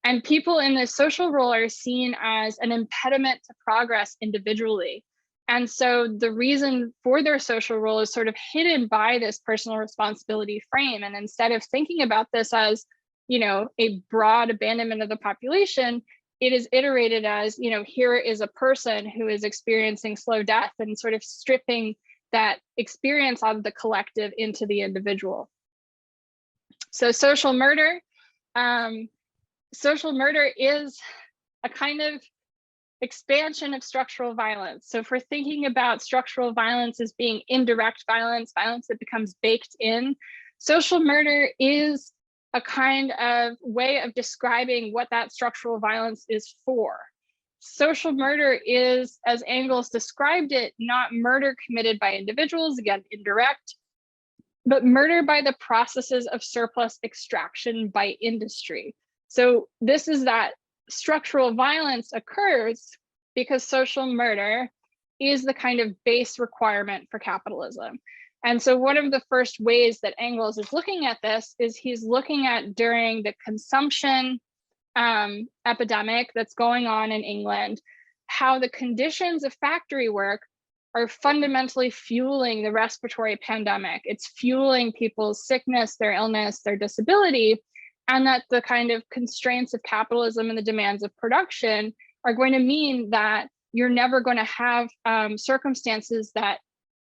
And people in this social role are seen as an impediment to progress individually. And so the reason for their social role is sort of hidden by this personal responsibility frame. And instead of thinking about this as, you know, a broad abandonment of the population, it is iterated as, you know, here is a person who is experiencing slow death and sort of stripping that experience out of the collective into the individual. So social murder is a kind of expansion of structural violence. So if we're thinking about structural violence as being indirect violence, violence that becomes baked in, social murder is a kind of way of describing what that structural violence is for. Social murder is, as Engels described it, not murder committed by individuals, again, indirect, but murder by the processes of surplus extraction by industry. So this is that structural violence occurs because social murder is the kind of base requirement for capitalism. And so one of the first ways that Engels is looking at this is he's looking at during the consumption epidemic that's going on in England, how the conditions of factory work are fundamentally fueling the respiratory pandemic. It's fueling people's sickness, their illness, their disability, and that the kind of constraints of capitalism and the demands of production are going to mean that you're never going to have circumstances that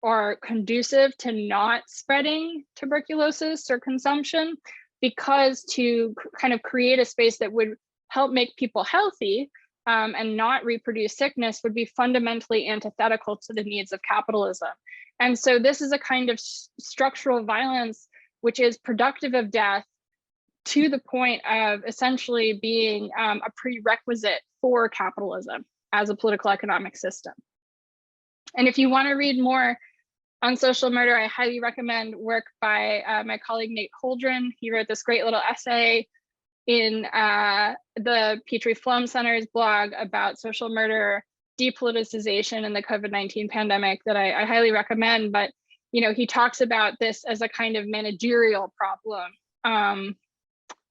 are conducive to not spreading tuberculosis or consumption, because to kind of create a space that would help make people healthy, and not reproduce sickness would be fundamentally antithetical to the needs of capitalism. And so this is a kind of structural violence which is productive of death, to the point of essentially being a prerequisite for capitalism as a political economic system. And if you want to read more on social murder, I highly recommend work by my colleague Nate Holdren. He wrote this great little essay in the Petrie Flom Center's blog about social murder depoliticization in the COVID-19 pandemic that I highly recommend. But he talks about this as a kind of managerial problem,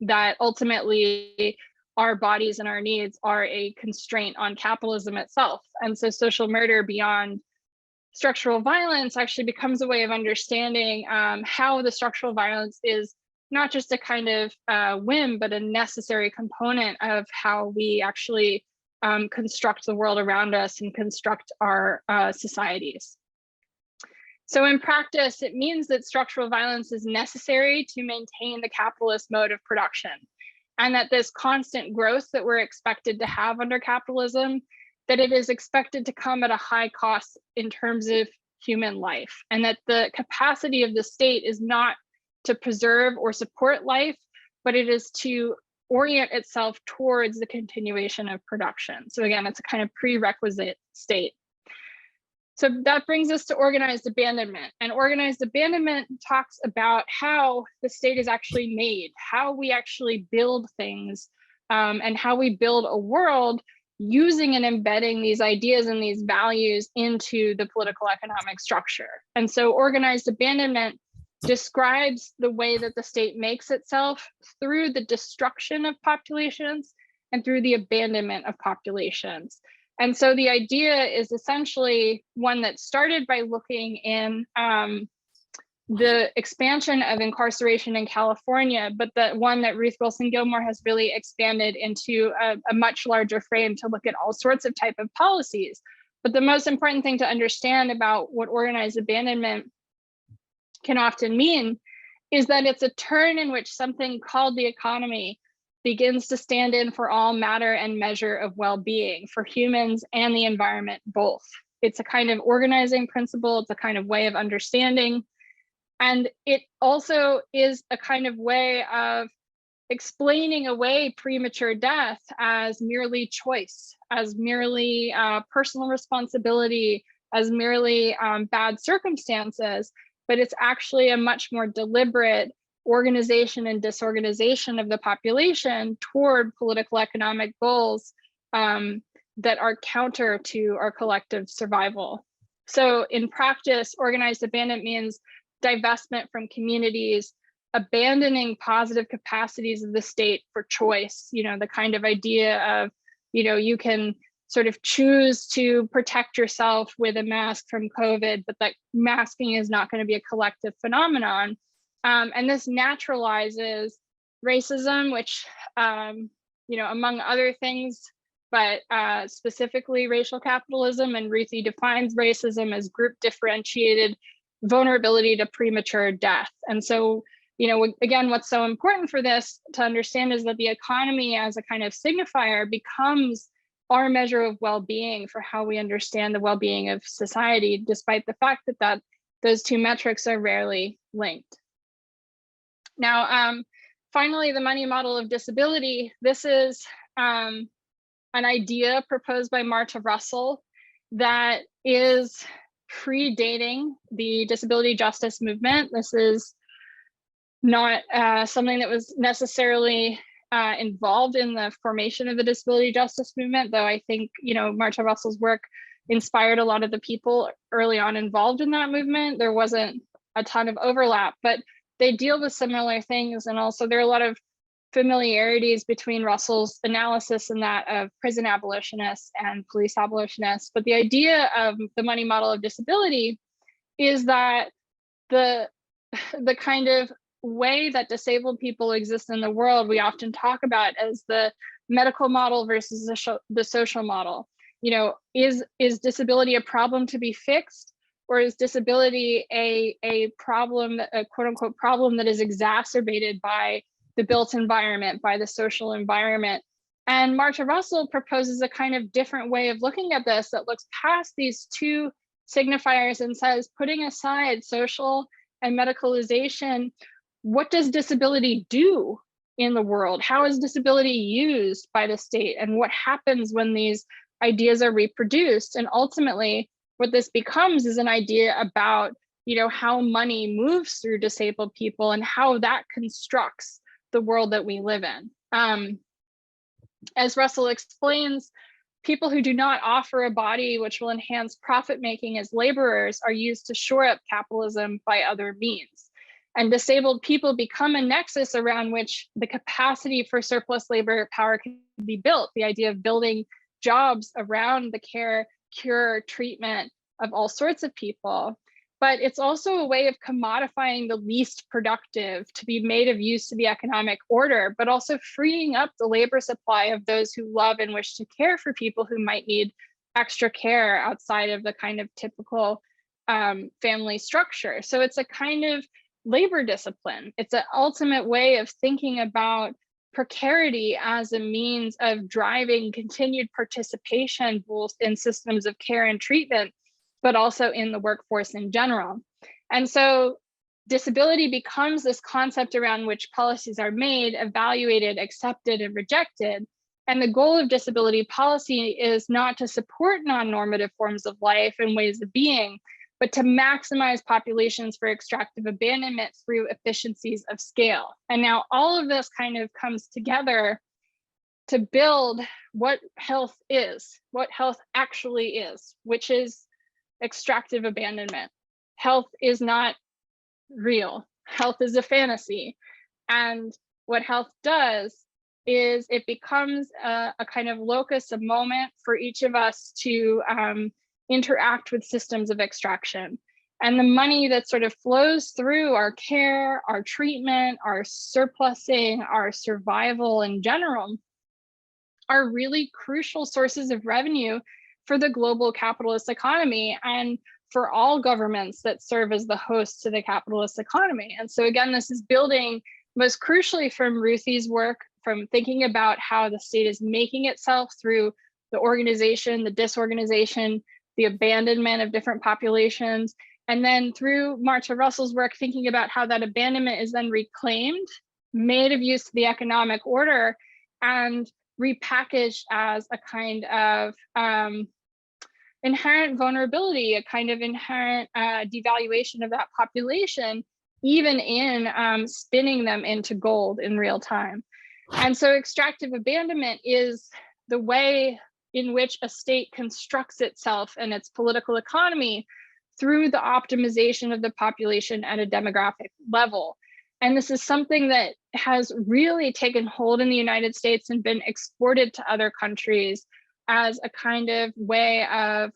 that ultimately our bodies and our needs are a constraint on capitalism itself. And so social murder beyond structural violence actually becomes a way of understanding how the structural violence is not just a kind of whim, but a necessary component of how we actually construct the world around us and construct our societies. So in practice, it means that structural violence is necessary to maintain the capitalist mode of production, and that this constant growth that we're expected to have under capitalism, that it is expected to come at a high cost in terms of human life, and that the capacity of the state is not to preserve or support life, but it is to orient itself towards the continuation of production. So again, it's a kind of prerequisite state. So that brings us to organized abandonment. And organized abandonment talks about how the state is actually made, how we actually build things, and how we build a world using and embedding these ideas and these values into the political economic structure. And so organized abandonment describes the way that the state makes itself through the destruction of populations and through the abandonment of populations. And so the idea is essentially one that started by looking in the expansion of incarceration in California, but the one that Ruth Wilson Gilmore has really expanded into a much larger frame to look at all sorts of type of policies. But the most important thing to understand about what organized abandonment can often mean is that it's a turn in which something called the economy begins to stand in for all matter and measure of well-being for humans and the environment both. It's a kind of organizing principle, it's a kind of way of understanding, and it also is a kind of way of explaining away premature death as merely choice, as merely personal responsibility, as merely bad circumstances, but it's actually a much more deliberate organization and disorganization of the population toward political economic goals that are counter to our collective survival. So in practice, organized abandonment means divestment from communities, abandoning positive capacities of the state for choice, the kind of idea of, you can sort of choose to protect yourself with a mask from COVID, but that masking is not going to be a collective phenomenon. And this naturalizes racism, which, among other things, but specifically racial capitalism. And Ruthie defines racism as group differentiated vulnerability to premature death. And so, again, what's so important for this to understand is that the economy as a kind of signifier becomes our measure of well-being for how we understand the well-being of society, despite the fact that those two metrics are rarely linked. Now, finally, the money model of disability. This is an idea proposed by Marta Russell that is predating the disability justice movement. This is not something that was necessarily involved in the formation of the disability justice movement, though I think, Marta Russell's work inspired a lot of the people early on involved in that movement. There wasn't a ton of overlap, but they deal with similar things. And also there are a lot of familiarities between Russell's analysis and that of prison abolitionists and police abolitionists. But the idea of the money model of disability is that the kind of way that disabled people exist in the world, we often talk about as the medical model versus the social model. Is disability a problem to be fixed? Or is disability a problem, a quote unquote problem that is exacerbated by the built environment, by the social environment? And Marta Russell proposes a kind of different way of looking at this that looks past these two signifiers and says, putting aside social and medicalization, what does disability do in the world? How is disability used by the state? And what happens when these ideas are reproduced? And ultimately, what this becomes is an idea about, how money moves through disabled people and how that constructs the world that we live in. As Russell explains, people who do not offer a body which will enhance profit making as laborers are used to shore up capitalism by other means. And disabled people become a nexus around which the capacity for surplus labor power can be built. The idea of building jobs around the care, cure, treatment of all sorts of people. But it's also a way of commodifying the least productive to be made of use to the economic order, but also freeing up the labor supply of those who love and wish to care for people who might need extra care outside of the kind of typical family structure. So it's a kind of labor discipline. It's an ultimate way of thinking about precarity as a means of driving continued participation both in systems of care and treatment, but also in the workforce in general. And so disability becomes this concept around which policies are made, evaluated, accepted, and rejected. And the goal of disability policy is not to support non-normative forms of life and ways of being, but to maximize populations for extractive abandonment through efficiencies of scale. And now all of this kind of comes together to build what health is, what health actually is, which is extractive abandonment. Health is not real. Health is a fantasy. And what health does is it becomes a kind of locus, a moment for each of us to interact with systems of extraction. And the money that sort of flows through our care, our treatment, our surplusing, our survival in general are really crucial sources of revenue for the global capitalist economy and for all governments that serve as the hosts to the capitalist economy. And so again, this is building most crucially from Ruthie's work, from thinking about how the state is making itself through the organization, the disorganization, the abandonment of different populations, and then through Marta Russell's work, thinking about how that abandonment is then reclaimed, made of use to the economic order, and repackaged as a kind of inherent vulnerability, a kind of inherent devaluation of that population, even in spinning them into gold in real time. And so extractive abandonment is the way in which a state constructs itself and its political economy through the optimization of the population at a demographic level. And this is something that has really taken hold in the United States and been exported to other countries as a kind of way of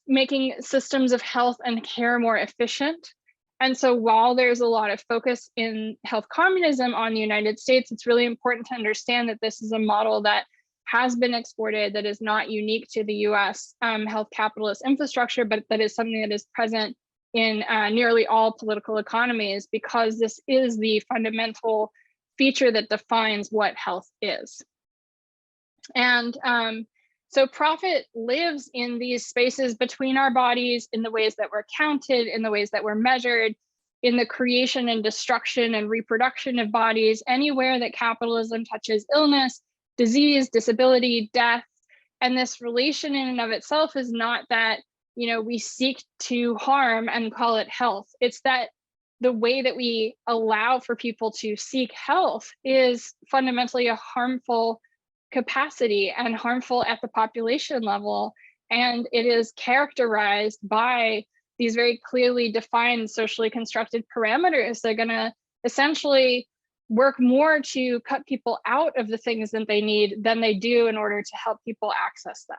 making systems of health and care more efficient. And so while there's a lot of focus in health communism on the United States, it's really important to understand that this is a model that has been exported, that is not unique to the US health capitalist infrastructure, but that is something that is present in nearly all political economies, because this is the fundamental feature that defines what health is. And so profit lives in these spaces between our bodies, in the ways that we're counted, in the ways that we're measured, in the creation and destruction and reproduction of bodies, anywhere that capitalism touches illness, disease, disability, death. And this relation in and of itself is not that, we seek to harm and call it health. It's that the way that we allow for people to seek health is fundamentally a harmful capacity and harmful at the population level. And it is characterized by these very clearly defined socially constructed parameters that are going to essentially work more to cut people out of the things that they need than they do in order to help people access them.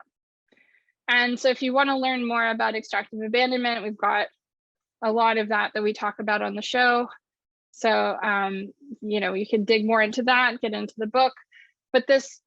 And so if you want to learn more about extractive abandonment, we've got a lot of that we talk about on the show. So, you can dig more into that, get into the book. But this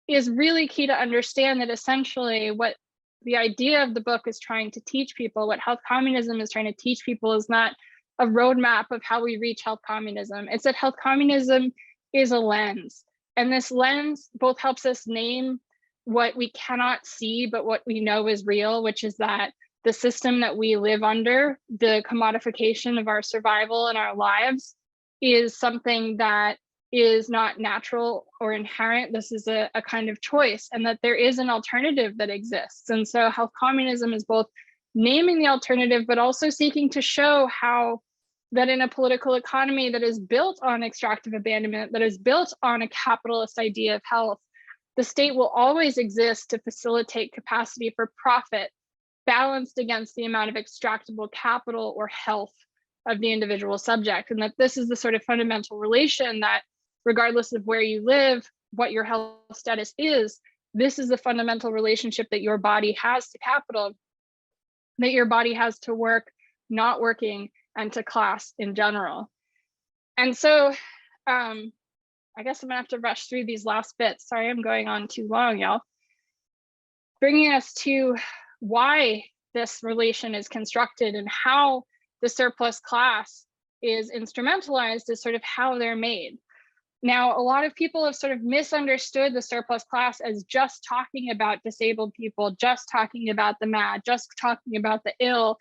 is really key to understand that essentially what the idea of the book is trying to teach people, what health communism is trying to teach people, is not a roadmap of how we reach health communism. It's that health communism is a lens. And this lens both helps us name what we cannot see, but what we know is real, which is that the system that we live under, the commodification of our survival and our lives, is something that is not natural or inherent. This is a kind of choice, and that there is an alternative that exists. And so health communism is both naming the alternative, but also seeking to show how that in a political economy that is built on extractive abandonment, that is built on a capitalist idea of health, the state will always exist to facilitate capacity for profit, balanced against the amount of extractable capital or health of the individual subject. And that this is the sort of fundamental relation that, regardless of where you live, what your health status is, this is the fundamental relationship that your body has to capital, that your body has to work, not working, and to class in general. And so I guess I'm gonna have to rush through these last bits. Sorry, I'm going on too long, y'all. Bringing us to why this relation is constructed and how the surplus class is instrumentalized is sort of how they're made. Now, a lot of people have sort of misunderstood the surplus class as just talking about disabled people, just talking about the mad, just talking about the ill,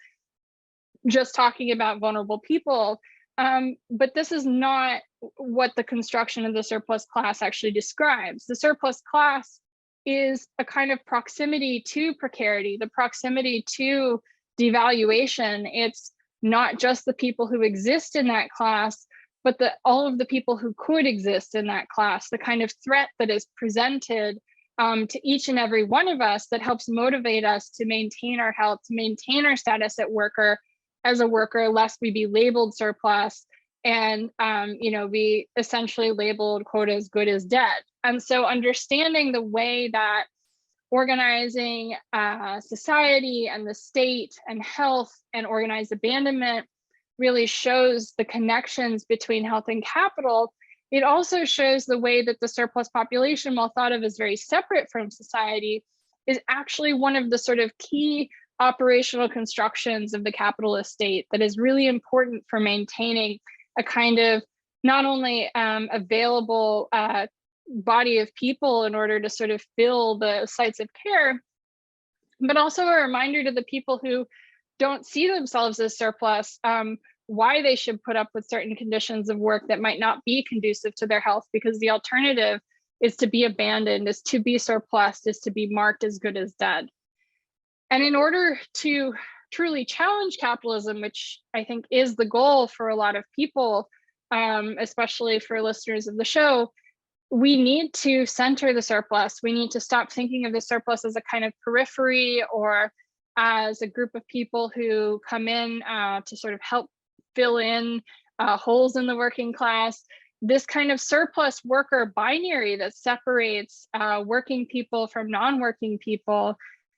just talking about vulnerable people. But this is not what the construction of the surplus class actually describes. The surplus class is a kind of proximity to precarity, the proximity to devaluation. It's not just the people who exist in that class, but all of the people who could exist in that class, the kind of threat that is presented to each and every one of us that helps motivate us to maintain our health, to maintain our status as a worker, lest we be labeled surplus and be essentially labeled, quote, as good as dead. And so understanding the way that organizing society and the state and health and organized abandonment really shows the connections between health and capital, it also shows the way that the surplus population, while thought of as very separate from society, is actually one of the sort of key operational constructions of the capitalist state that is really important for maintaining a kind of not only available body of people in order to sort of fill the sites of care, but also a reminder to the people who don't see themselves as surplus, why they should put up with certain conditions of work that might not be conducive to their health, because the alternative is to be abandoned, is to be surplus, is to be marked as good as dead. And in order to truly challenge capitalism, which I think is the goal for a lot of people, especially for listeners of the show, we need to center the surplus. We need to stop thinking of the surplus as a kind of periphery or as a group of people who come in to sort of help fill in holes in the working class. This kind of surplus worker binary that separates working people from non-working people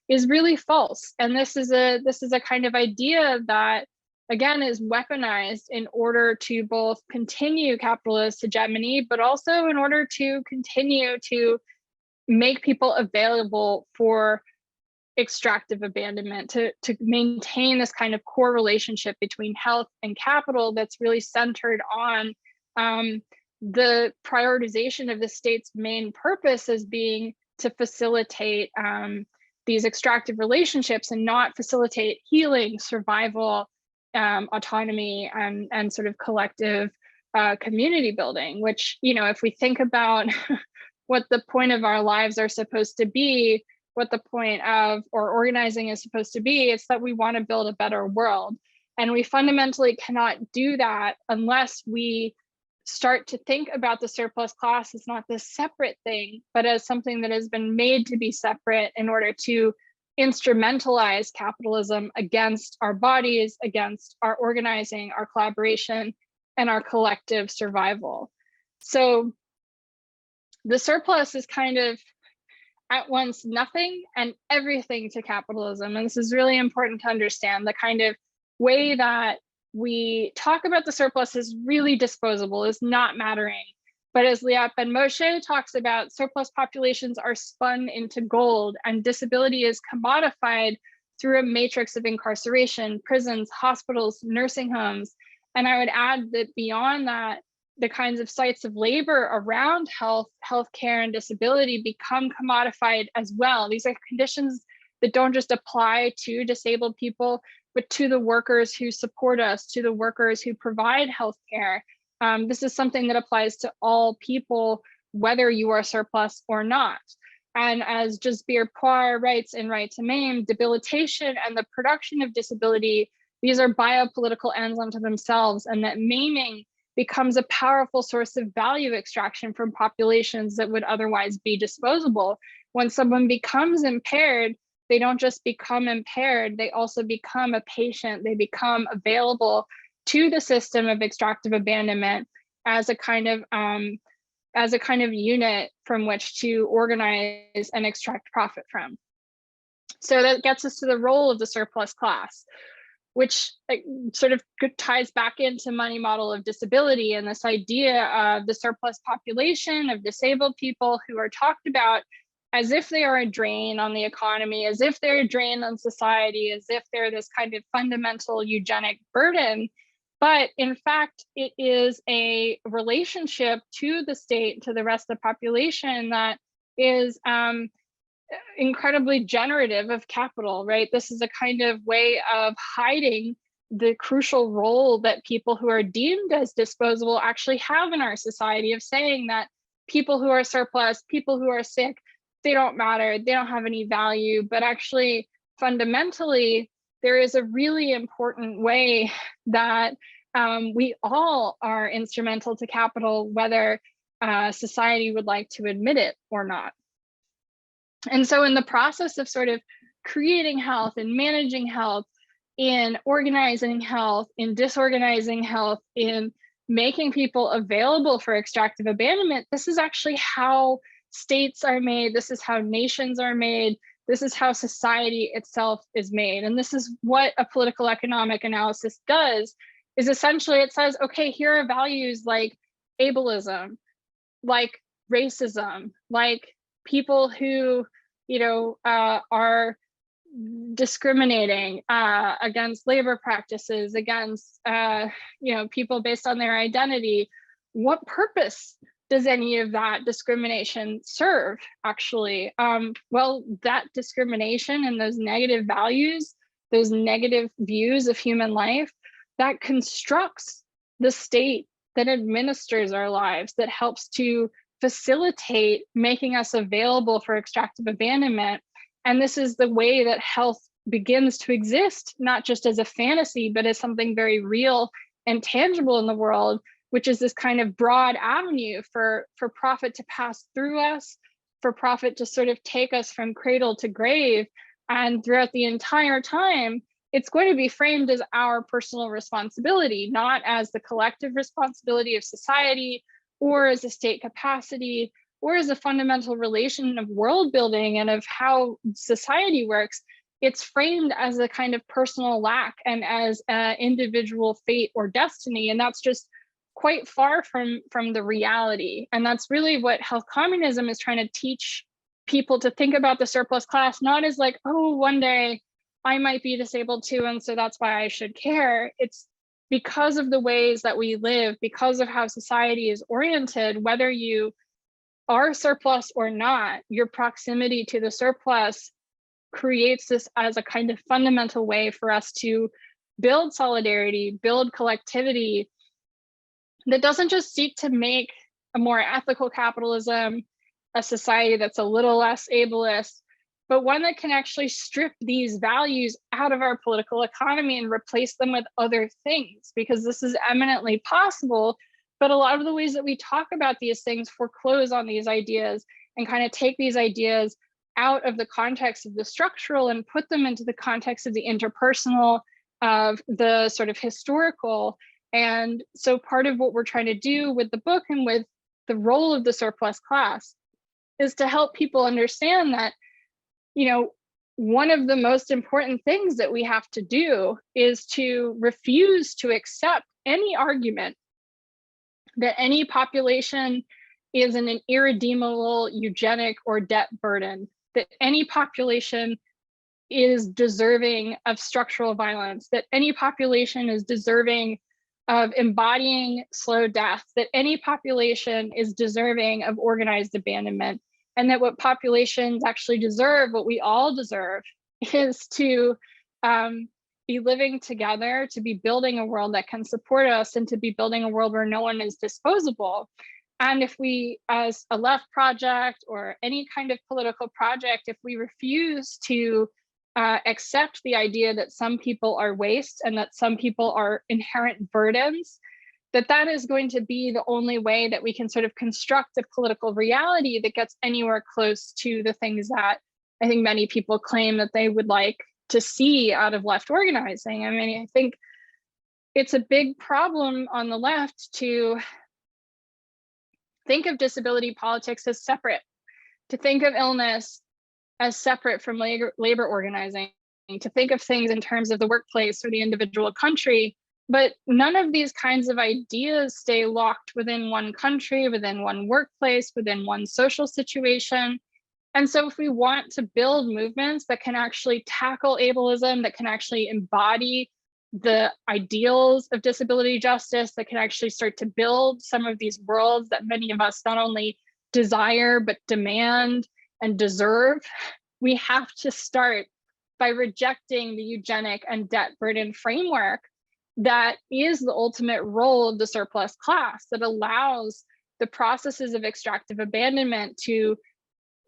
is really false. And this is a kind of idea that, again, is weaponized in order to both continue capitalist hegemony, but also in order to continue to make people available for extractive abandonment, to maintain this kind of core relationship between health and capital that's really centered on the prioritization of the state's main purpose as being to facilitate these extractive relationships and not facilitate healing, survival, autonomy, and sort of collective community building, which, if we think about what the point of our lives are supposed to be, what the point of or organizing is supposed to be, it's that we want to build a better world. And we fundamentally cannot do that unless we start to think about the surplus class as not this separate thing, but as something that has been made to be separate in order to instrumentalize capitalism against our bodies, against our organizing, our collaboration, and our collective survival. So the surplus is kind of at once nothing and everything to capitalism. And this is really important to understand. The kind of way that we talk about the surplus is really disposable, is not mattering. But as Liat Ben-Moshe talks about, surplus populations are spun into gold, and disability is commodified through a matrix of incarceration, prisons, hospitals, nursing homes. And I would add that beyond that, the kinds of sites of labor around healthcare, and disability become commodified as well. These are conditions that don't just apply to disabled people, but to the workers who support us, to the workers who provide healthcare. This is something that applies to all people, whether you are surplus or not. And as Jasbir Kaur writes in Right to Maim, debilitation and the production of disability, these are biopolitical ends unto themselves, and that maiming becomes a powerful source of value extraction from populations that would otherwise be disposable. When someone becomes impaired, they don't just become impaired, they also become a patient, they become available to the system of extractive abandonment as a kind of unit from which to organize and extract profit from. So that gets us to the role of the surplus class, which sort of ties back into money model of disability and this idea of the surplus population of disabled people who are talked about as if they are a drain on the economy, as if they're a drain on society, as if they're this kind of fundamental eugenic burden. But in fact, it is a relationship to the state, to the rest of the population that is incredibly generative of capital, right? This is a kind of way of hiding the crucial role that people who are deemed as disposable actually have in our society, of saying that people who are surplus, people who are sick, they don't matter, they don't have any value. But actually, fundamentally, there is a really important way that we all are instrumental to capital, whether society would like to admit it or not. And so in the process of sort of creating health and managing health, in organizing health, in disorganizing health, in making people available for extractive abandonment, this is actually how states are made, this is how nations are made, this is how society itself is made. And this is what a political economic analysis does, is essentially it says, okay, here are values like ableism, like racism, like people who, are discriminating against labor practices, against, people based on their identity. What purpose does any of that discrimination serve, actually? Well, that discrimination and those negative values, those negative views of human life, that constructs the state that administers our lives, that helps to facilitate making us available for extractive abandonment. And this is the way that health begins to exist, not just as a fantasy, but as something very real and tangible in the world, which is this kind of broad avenue for profit to pass through us, for profit to sort of take us from cradle to grave. And throughout the entire time, it's going to be framed as our personal responsibility, not as the collective responsibility of society, or as a state capacity, or as a fundamental relation of world building and of how society works. It's framed as a kind of personal lack and as an individual fate or destiny. And that's just quite far from the reality. And that's really what health communism is trying to teach people, to think about the surplus class, not as like, oh, one day I might be disabled too, and so that's why I should care. It's because of the ways that we live, because of how society is oriented, whether you are surplus or not, your proximity to the surplus creates this as a kind of fundamental way for us to build solidarity, build collectivity that doesn't just seek to make a more ethical capitalism, a society that's a little less ableist, but one that can actually strip these values out of our political economy and replace them with other things, because this is eminently possible. But a lot of the ways that we talk about these things foreclose on these ideas and kind of take these ideas out of the context of the structural and put them into the context of the interpersonal, of the sort of historical. And so part of what we're trying to do with the book and with the role of the surplus class is to help people understand that, one of the most important things that we have to do is to refuse to accept any argument that any population is an irredeemable eugenic or debt burden, that any population is deserving of structural violence, that any population is deserving of embodying slow death, that any population is deserving of organized abandonment, and that what populations actually deserve, what we all deserve, is to be living together, to be building a world that can support us, and to be building a world where no one is disposable. And if we, as a left project or any kind of political project, if we refuse to accept the idea that some people are waste and that some people are inherent burdens, that is going to be the only way that we can sort of construct a political reality that gets anywhere close to the things that I think many people claim that they would like to see out of left organizing. I mean, I think it's a big problem on the left to think of disability politics as separate, to think of illness as separate from labor organizing, to think of things in terms of the workplace or the individual country. But none of these kinds of ideas stay locked within one country, within one workplace, within one social situation. And so if we want to build movements that can actually tackle ableism, that can actually embody the ideals of disability justice, that can actually start to build some of these worlds that many of us not only desire, but demand and deserve, we have to start by rejecting the eugenic and debt burden framework that is the ultimate role of the surplus class, that allows the processes of extractive abandonment to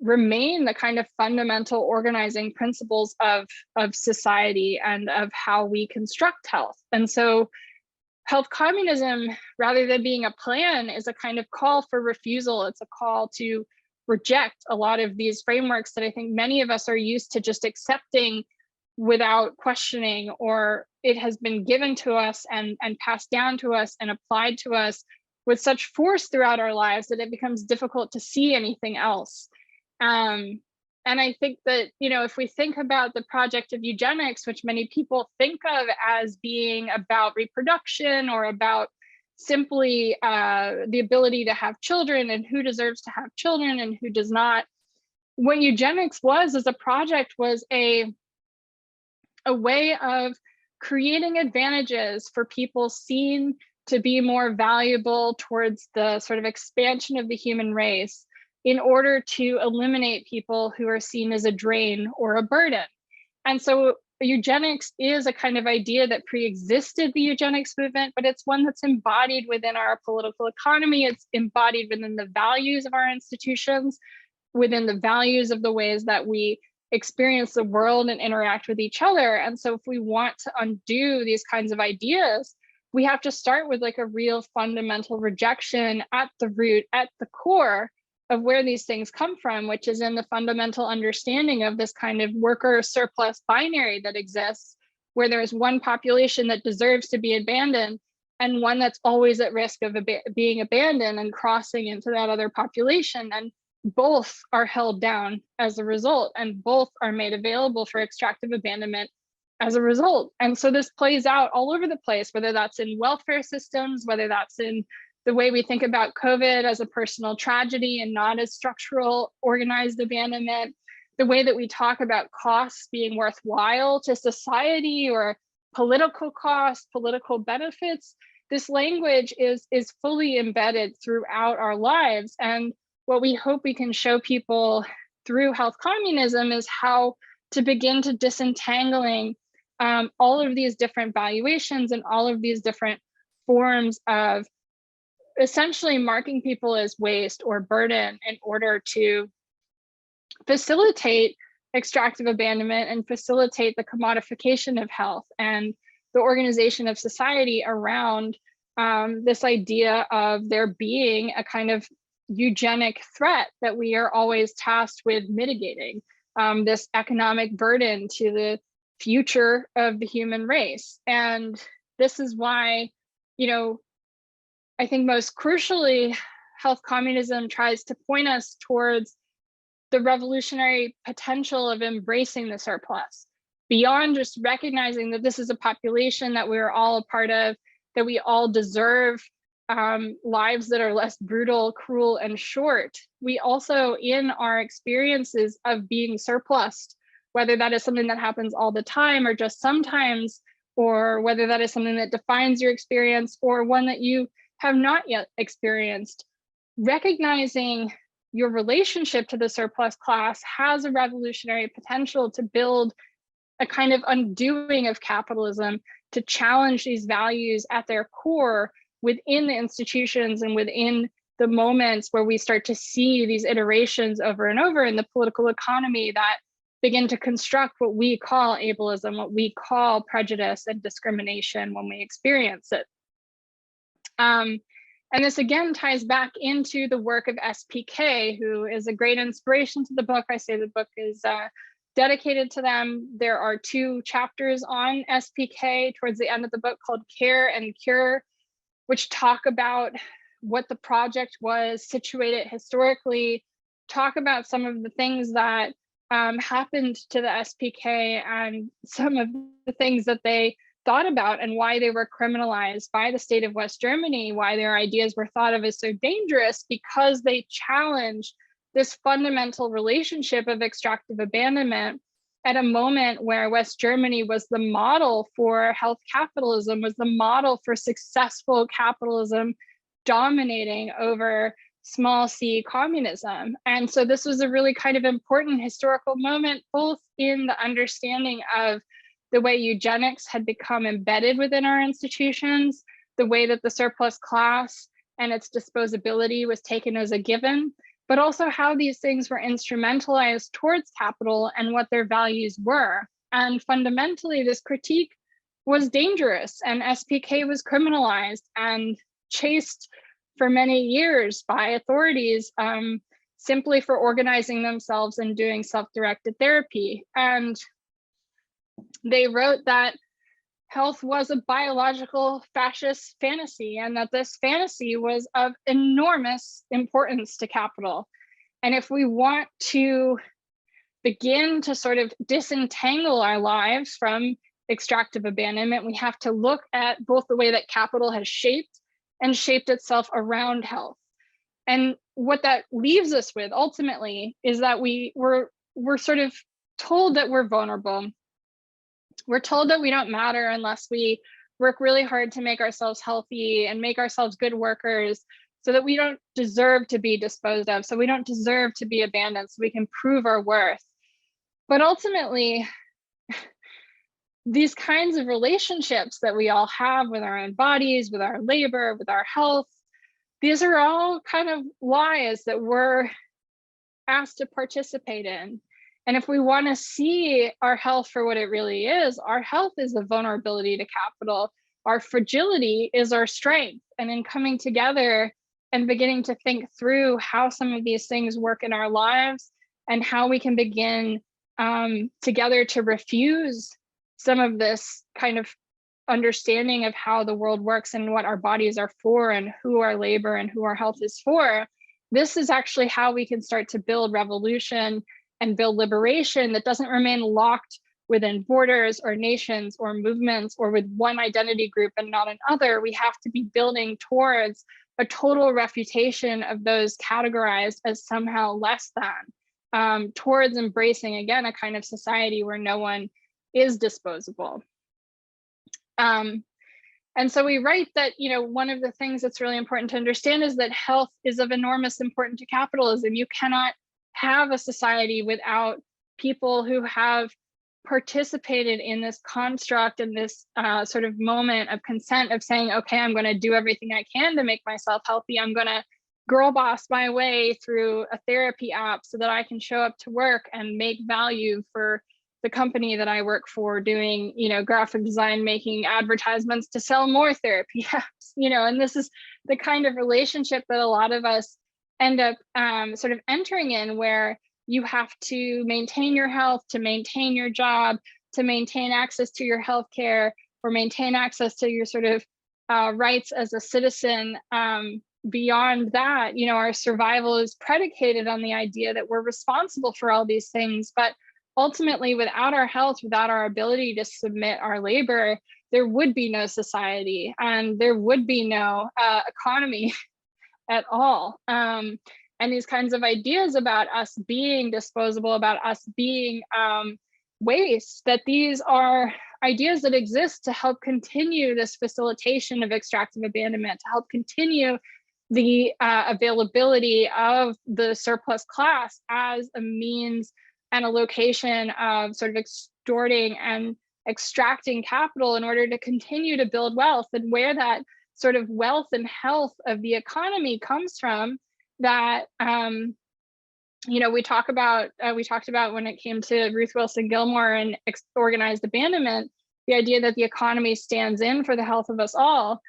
remain the kind of fundamental organizing principles of society and of how we construct health. And so health communism, rather than being a plan, is a kind of call for refusal. It's a call to reject a lot of these frameworks that I think many of us are used to just accepting without questioning, or it has been given to us and passed down to us and applied to us with such force throughout our lives that it becomes difficult to see anything else. And I think that, you know, if we think about the project of eugenics, which many people think of as being about reproduction or about simply the ability to have children and who deserves to have children and who does not, what eugenics was as a project was a way of creating advantages for people seen to be more valuable towards the sort of expansion of the human race, in order to eliminate people who are seen as a drain or a burden. And so eugenics is a kind of idea that pre-existed the eugenics movement, but it's one that's embodied within our political economy. It's embodied within the values of our institutions, within the values of the ways that we experience the world and interact with each other. And so if we want to undo these kinds of ideas, we have to start with like a real fundamental rejection at the root, at the core of where these things come from, which is in the fundamental understanding of this kind of worker surplus binary that exists, where there's one population that deserves to be abandoned and one that's always at risk of being abandoned and crossing into that other population. And both are held down as a result, and both are made available for extractive abandonment as a result. And so this plays out all over the place, whether that's in welfare systems, whether that's in the way we think about COVID as a personal tragedy and not as structural organized abandonment, the way that we talk about costs being worthwhile to society or political costs, political benefits. This language is fully embedded throughout our lives. And what we hope we can show people through health communism is how to begin to disentangling all of these different valuations and all of these different forms of essentially marking people as waste or burden in order to facilitate extractive abandonment and facilitate the commodification of health and the organization of society around this idea of there being a kind of eugenic threat that we are always tasked with mitigating, this economic burden to the future of the human race. And this is why, you know, I think most crucially, health communism tries to point us towards the revolutionary potential of embracing the surplus, beyond just recognizing that this is a population that we're all a part of, that we all deserve lives that are less brutal, cruel, and short. We also, in our experiences of being surplused, whether that is something that happens all the time or just sometimes, or whether that is something that defines your experience or one that you have not yet experienced, recognizing your relationship to the surplus class has a revolutionary potential to build a kind of undoing of capitalism, to challenge these values at their core within the institutions and within the moments where we start to see these iterations over and over in the political economy that begin to construct what we call ableism, what we call prejudice and discrimination when we experience it. And this again ties back into the work of SPK, who is a great inspiration to the book. I say the book is dedicated to them. There are 2 chapters on SPK towards the end of the book called Care and Cure, which talk about what the project was, situate it historically, talk about some of the things that happened to the SPK and some of the things that they thought about and why they were criminalized by the state of West Germany, why their ideas were thought of as so dangerous, because they challenged this fundamental relationship of extractive abandonment at a moment where West Germany was the model for health capitalism, was the model for successful capitalism dominating over small c communism. And so this was a really kind of important historical moment, both in the understanding of the way eugenics had become embedded within our institutions, the way that the surplus class and its disposability was taken as a given, but also how these things were instrumentalized towards capital and what their values were. And fundamentally, this critique was dangerous, and SPK was criminalized and chased for many years by authorities simply for organizing themselves and doing self-directed therapy. And they wrote that health was a biological fascist fantasy, and that this fantasy was of enormous importance to capital. And if we want to begin to sort of disentangle our lives from extractive abandonment, we have to look at both the way that capital has shaped itself around health. And what that leaves us with ultimately is that we're sort of told that we're vulnerable. We're told that we don't matter unless we work really hard to make ourselves healthy and make ourselves good workers, so that we don't deserve to be disposed of, so we don't deserve to be abandoned, so we can prove our worth. But ultimately, these kinds of relationships that we all have with our own bodies, with our labor, with our health, these are all kind of lies that we're asked to participate in. And if we want to see our health for what it really is, our health is a vulnerability to capital. Our fragility is our strength. And in coming together and beginning to think through how some of these things work in our lives and how we can begin together to refuse some of this kind of understanding of how the world works and what our bodies are for and who our labor and who our health is for, this is actually how we can start to build revolution and build liberation that doesn't remain locked within borders or nations or movements or with one identity group and not another. We have to be building towards a total refutation of those categorized as somehow less than, towards embracing, again, a kind of society where no one is disposable. And so we write that, one of the things that's really important to understand is that health is of enormous importance to capitalism. You cannot have a society without people who have participated in this construct and this sort of moment of consent of saying, okay, I'm going to do everything I can to make myself healthy. I'm going to girl boss my way through a therapy app so that I can show up to work and make value for the company that I work for, doing, graphic design, making advertisements to sell more therapy apps, and this is the kind of relationship that a lot of us end up sort of entering in, where you have to maintain your health, to maintain your job, to maintain access to your healthcare, or maintain access to your sort of rights as a citizen. Beyond that, our survival is predicated on the idea that we're responsible for all these things. But ultimately, without our health, without our ability to submit our labor, there would be no society and there would be no economy at all. And these kinds of ideas about us being disposable, about us being waste, that these are ideas that exist to help continue this facilitation of extractive abandonment, to help continue the availability of the surplus class as a means and a location of sort of extorting and extracting capital in order to continue to build wealth, and where that sort of wealth and health of the economy comes from. That we talked about when it came to Ruth Wilson Gilmore and organized abandonment, the idea that the economy stands in for the health of us all.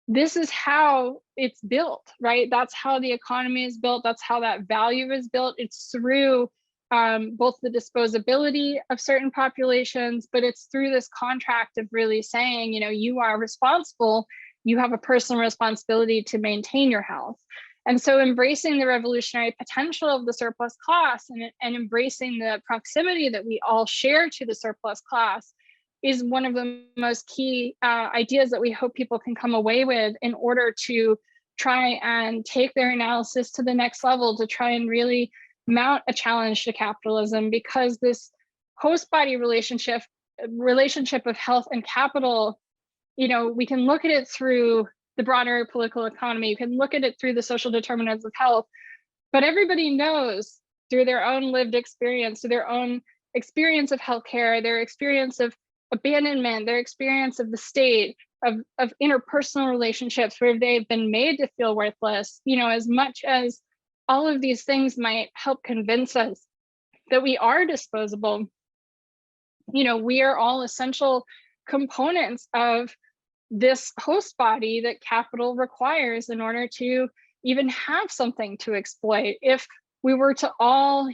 This is how it's built, right? That's how the economy is built. That's how that value is built. It's through both the disposability of certain populations, but it's through this contract of really saying, you are responsible, you have a personal responsibility to maintain your health. And so embracing the revolutionary potential of the surplus class and embracing the proximity that we all share to the surplus class is one of the most key ideas that we hope people can come away with in order to try and take their analysis to the next level, to try and really mount a challenge to capitalism, because this host body relationship of health and capital, we can look at it through the broader political economy, you can look at it through the social determinants of health, but everybody knows through their own lived experience, through their own experience of healthcare, their experience of abandonment, their experience of the state, of interpersonal relationships where they've been made to feel worthless, as much as all of these things might help convince us that we are disposable, we are all essential components of this host body that capital requires in order to even have something to exploit. If we were to all,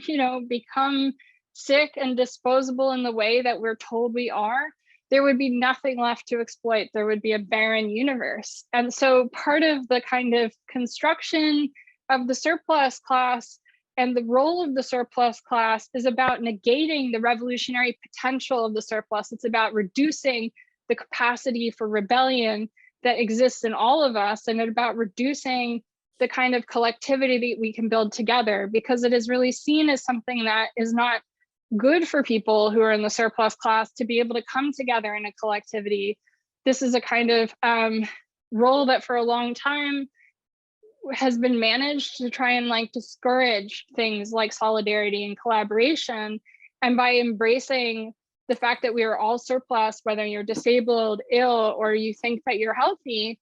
become sick and disposable in the way that we're told we are, there would be nothing left to exploit. There would be a barren universe. And so part of the kind of construction of the surplus class and the role of the surplus class is about negating the revolutionary potential of the surplus. It's about reducing the capacity for rebellion that exists in all of us, and about reducing the kind of collectivity that we can build together, because it is really seen as something that is not good for people who are in the surplus class to be able to come together in a collectivity. This is a kind of role that for a long time has been managed to try and discourage things like solidarity and collaboration. And by embracing the fact that we are all surplus, whether you're disabled, ill, or you think that you're healthy,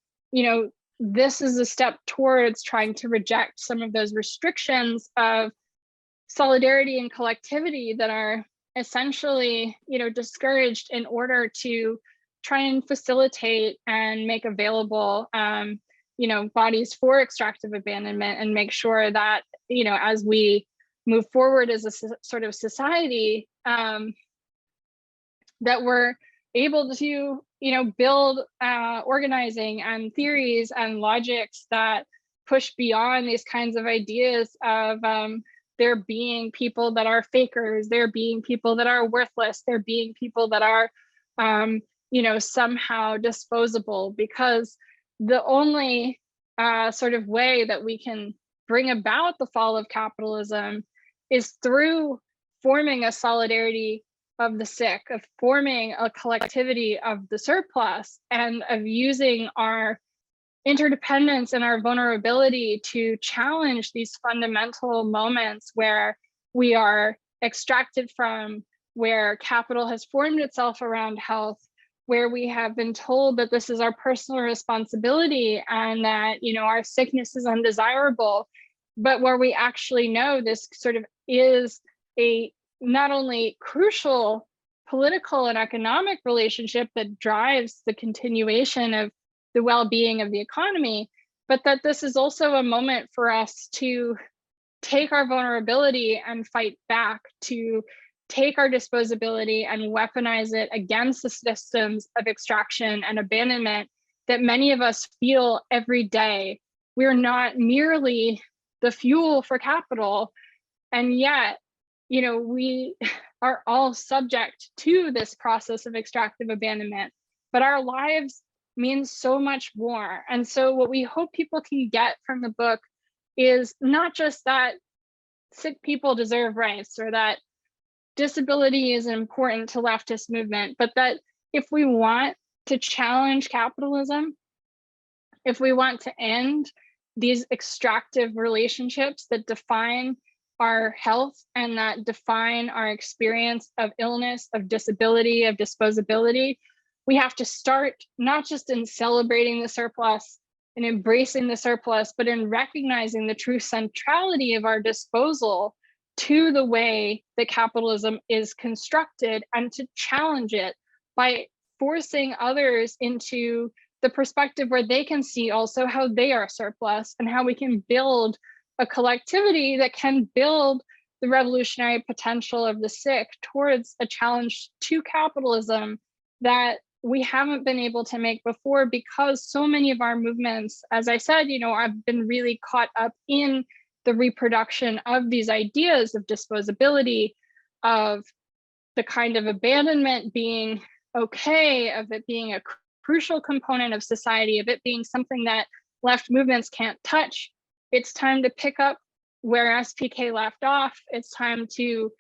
this is a step towards trying to reject some of those restrictions of solidarity and collectivity that are essentially, discouraged in order to try and facilitate and make available, bodies for extractive abandonment, and make sure that, as we move forward as a sort of society, that we're able to, build organizing and theories and logics that push beyond these kinds of ideas of there being people that are fakers, there being people that are worthless, there being people that are, somehow disposable, because the only sort of way that we can bring about the fall of capitalism is through forming a solidarity of the sick, of forming a collectivity of the surplus, and of using our interdependence and our vulnerability to challenge these fundamental moments where we are extracted from, where capital has formed itself around health, where we have been told that this is our personal responsibility and that, our sickness is undesirable, but where we actually know this sort of is a not only crucial political and economic relationship that drives the continuation of the well-being of the economy, but that this is also a moment for us to take our vulnerability and fight back, to take our disposability and weaponize it against the systems of extraction and abandonment that many of us feel every day. We're not merely the fuel for capital, and yet, we are all subject to this process of extractive abandonment, but our lives mean so much more. And so what we hope people can get from the book is not just that sick people deserve rights, or that disability is important to leftist movement, but that if we want to challenge capitalism, if we want to end these extractive relationships that define our health and that define our experience of illness, of disability, of disposability, we have to start not just in celebrating the surplus and embracing the surplus, but in recognizing the true centrality of our disposal to the way that capitalism is constructed, and to challenge it by forcing others into the perspective where they can see also how they are surplus, and how we can build a collectivity that can build the revolutionary potential of the sick towards a challenge to capitalism that we haven't been able to make before, because so many of our movements, as I said, I've been really caught up in the reproduction of these ideas of disposability, of the kind of abandonment being okay, of it being a crucial component of society, of it being something that left movements can't touch. It's time to pick up where SPK left off. It's time to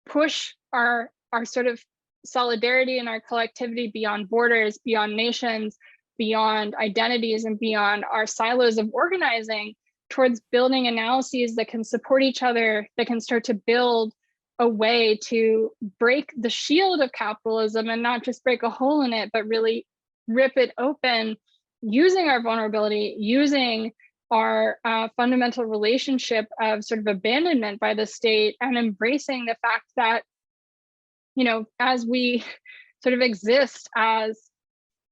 push our sort of solidarity and our collectivity beyond borders, beyond nations, beyond identities, and beyond our silos of organizing, towards building analyses that can support each other, that can start to build a way to break the shield of capitalism, and not just break a hole in it, but really rip it open, using our vulnerability, using our fundamental relationship of sort of abandonment by the state, and embracing the fact that, as we sort of exist as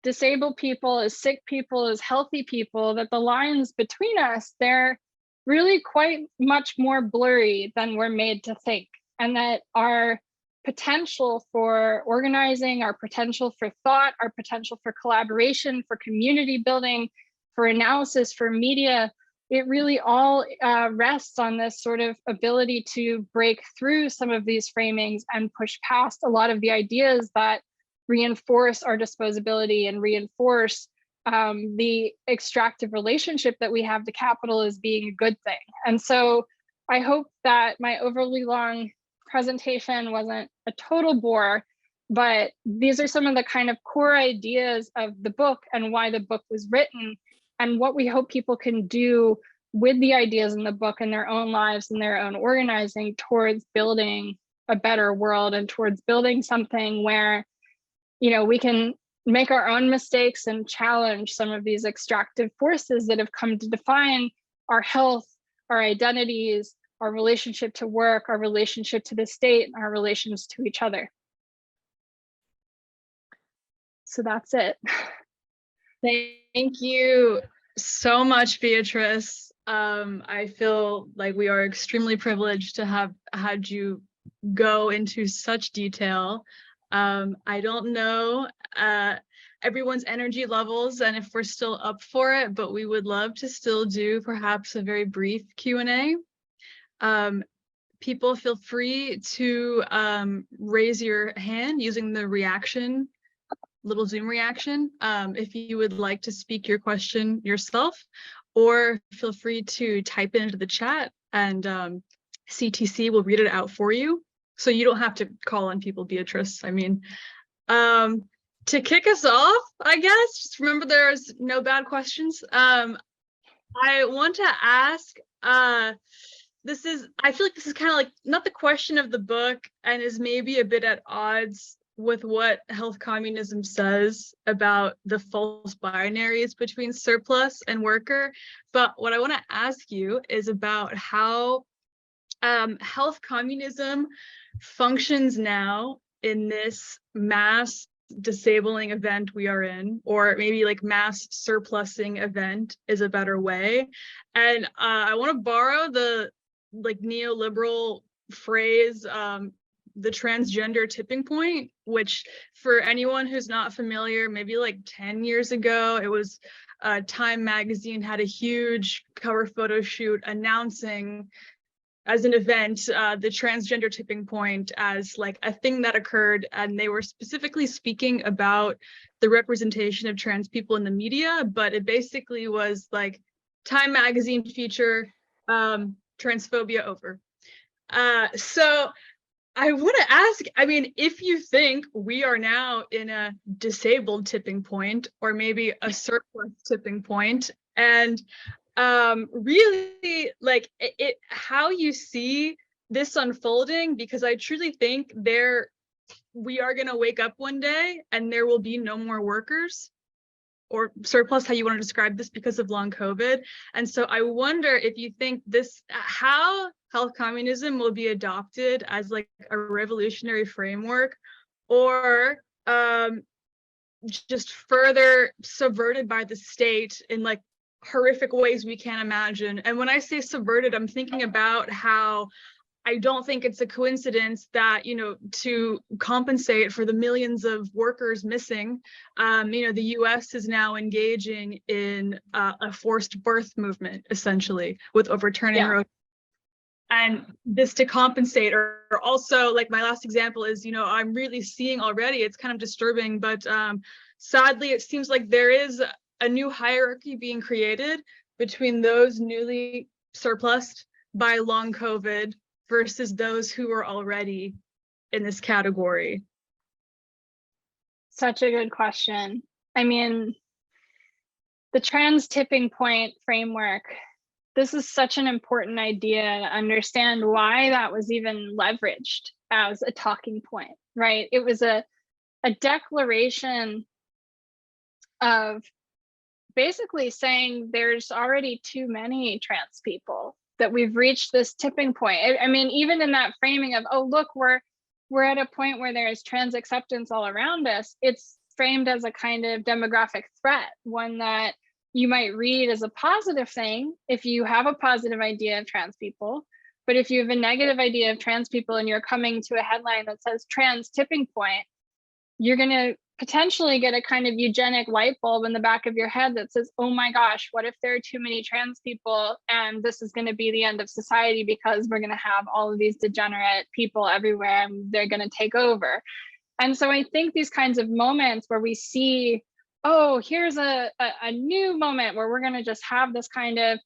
disabled people, as sick people, as healthy people, that the lines between us, they're really quite much more blurry than we're made to think. And that our potential for organizing, our potential for thought, our potential for collaboration, for community building, for analysis, for media, it really all rests on this sort of ability to break through some of these framings and push past a lot of the ideas that reinforce our disposability and reinforce the extractive relationship that we have to capital as being a good thing. And so I hope that my overly long presentation wasn't a total bore, but these are some of the kind of core ideas of the book and why the book was written, and what we hope people can do with the ideas in the book in their own lives and their own organizing towards building a better world, and towards building something where, we can make our own mistakes and challenge some of these extractive forces that have come to define our health, our identities, our relationship to work, our relationship to the state, and our relations to each other. So that's it. Thank you so much, Beatrice. I feel like we are extremely privileged to have had you go into such detail. I don't know everyone's energy levels and if we're still up for it, but we would love to still do perhaps a very brief Q&A. People feel free to raise your hand using the reaction, little Zoom reaction, if you would like to speak your question yourself, or feel free to type it into the chat and CTC will read it out for you. So you don't have to call on people, Beatrice. I mean, to kick us off, I guess, just remember there's no bad questions. I want to ask, I feel like this is kind of like not the question of the book and is maybe a bit at odds with what Health Communism says about the false binaries between surplus and worker. But what I want to ask you is about how Health Communism functions now in this mass disabling event we are in, or maybe like mass surplusing event is a better way. And I want to borrow the like neoliberal phrase, the transgender tipping point, which for anyone who's not familiar, maybe like 10 years ago, it was Time magazine had a huge cover photo shoot announcing as an event, the transgender tipping point as like a thing that occurred. And they were specifically speaking about the representation of trans people in the media, but it basically was like Time magazine feature, transphobia over. So I want to ask, I mean, if you think we are now in a disabled tipping point, or maybe a surplus tipping point, and really like it how you see this unfolding, because I truly think we are going to wake up one day and there will be no more workers, or surplus, how you want to describe this, because of long COVID. And so I wonder if you think how health communism will be adopted as like a revolutionary framework, or just further subverted by the state in like horrific ways we can't imagine. And when I say subverted, I'm thinking about how I don't think it's a coincidence that, you know, to compensate for the millions of workers missing, you know, the US is now engaging in a forced birth movement, essentially, with overturning Roe. And this to compensate, or also, like my last example is, you know, I'm really seeing already, it's kind of disturbing, but sadly, it seems like there is a new hierarchy being created between those newly surplused by long COVID versus those who are already in this category? Such a good question. I mean, the trans tipping point framework, this is such an important idea to understand why that was even leveraged as a talking point, right? It was a declaration of basically saying there's already too many trans people, that we've reached this tipping point. I mean, even in that framing of, oh, look, we're at a point where there's trans acceptance all around us, it's framed as a kind of demographic threat, one that you might read as a positive thing if you have a positive idea of trans people. But if you have a negative idea of trans people and you're coming to a headline that says trans tipping point, you're going to potentially get a kind of eugenic light bulb in the back of your head that says, oh my gosh, what if there are too many trans people and this is going to be the end of society because we're going to have all of these degenerate people everywhere and they're going to take over. And so I think these kinds of moments where we see, oh, here's a new moment where we're going to just have this kind of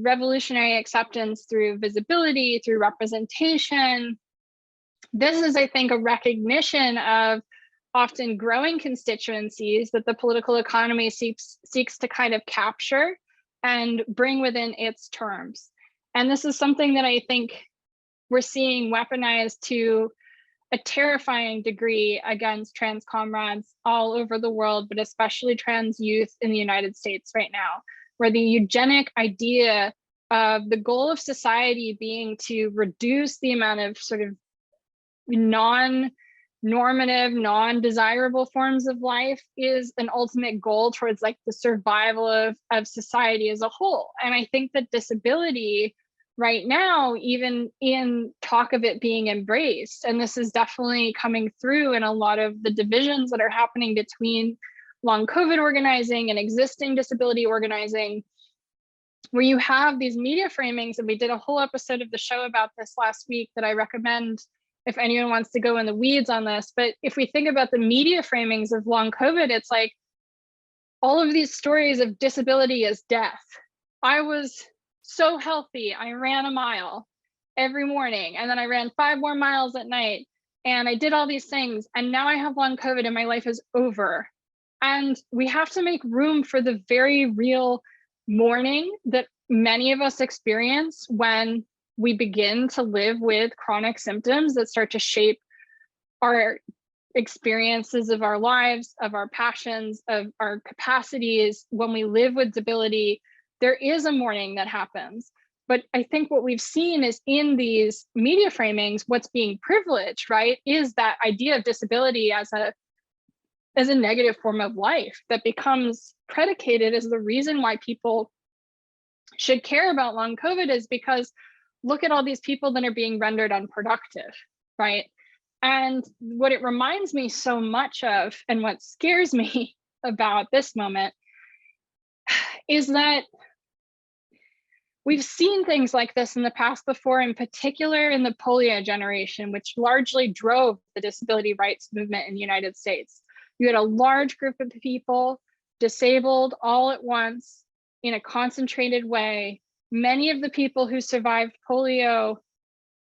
revolutionary acceptance through visibility, through representation. This is, I think, a recognition of often growing constituencies that the political economy seeks to kind of capture and bring within its terms. And this is something that I think we're seeing weaponized to a terrifying degree against trans comrades all over the world, but especially trans youth in the United States right now, where the eugenic idea of the goal of society being to reduce the amount of sort of non-normative, non-desirable forms of life is an ultimate goal towards like the survival of society as a whole. And I think that disability right now, even in talk of it being embraced, and this is definitely coming through in a lot of the divisions that are happening between long COVID organizing and existing disability organizing, where you have these media framings, and we did a whole episode of the show about this last week that I recommend if anyone wants to go in the weeds on this. But if we think about the media framings of long COVID, it's like all of these stories of disability as death. I was so healthy, I ran a mile every morning, and then I ran 5 more miles at night, and I did all these things, and now I have long COVID and my life is over. And we have to make room for the very real mourning that many of us experience when we begin to live with chronic symptoms that start to shape our experiences of our lives, of our passions, of our capacities. When we live with disability, there is a mourning that happens. But I think what we've seen is in these media framings, what's being privileged, right, is that idea of disability as a negative form of life that becomes predicated as the reason why people should care about long COVID, is because look at all these people that are being rendered unproductive, right? And what it reminds me so much of, and what scares me about this moment, is that we've seen things like this in the past before, in particular in the polio generation, which largely drove the disability rights movement in the United States. You had a large group of people disabled all at once in a concentrated way. Many of the people who survived polio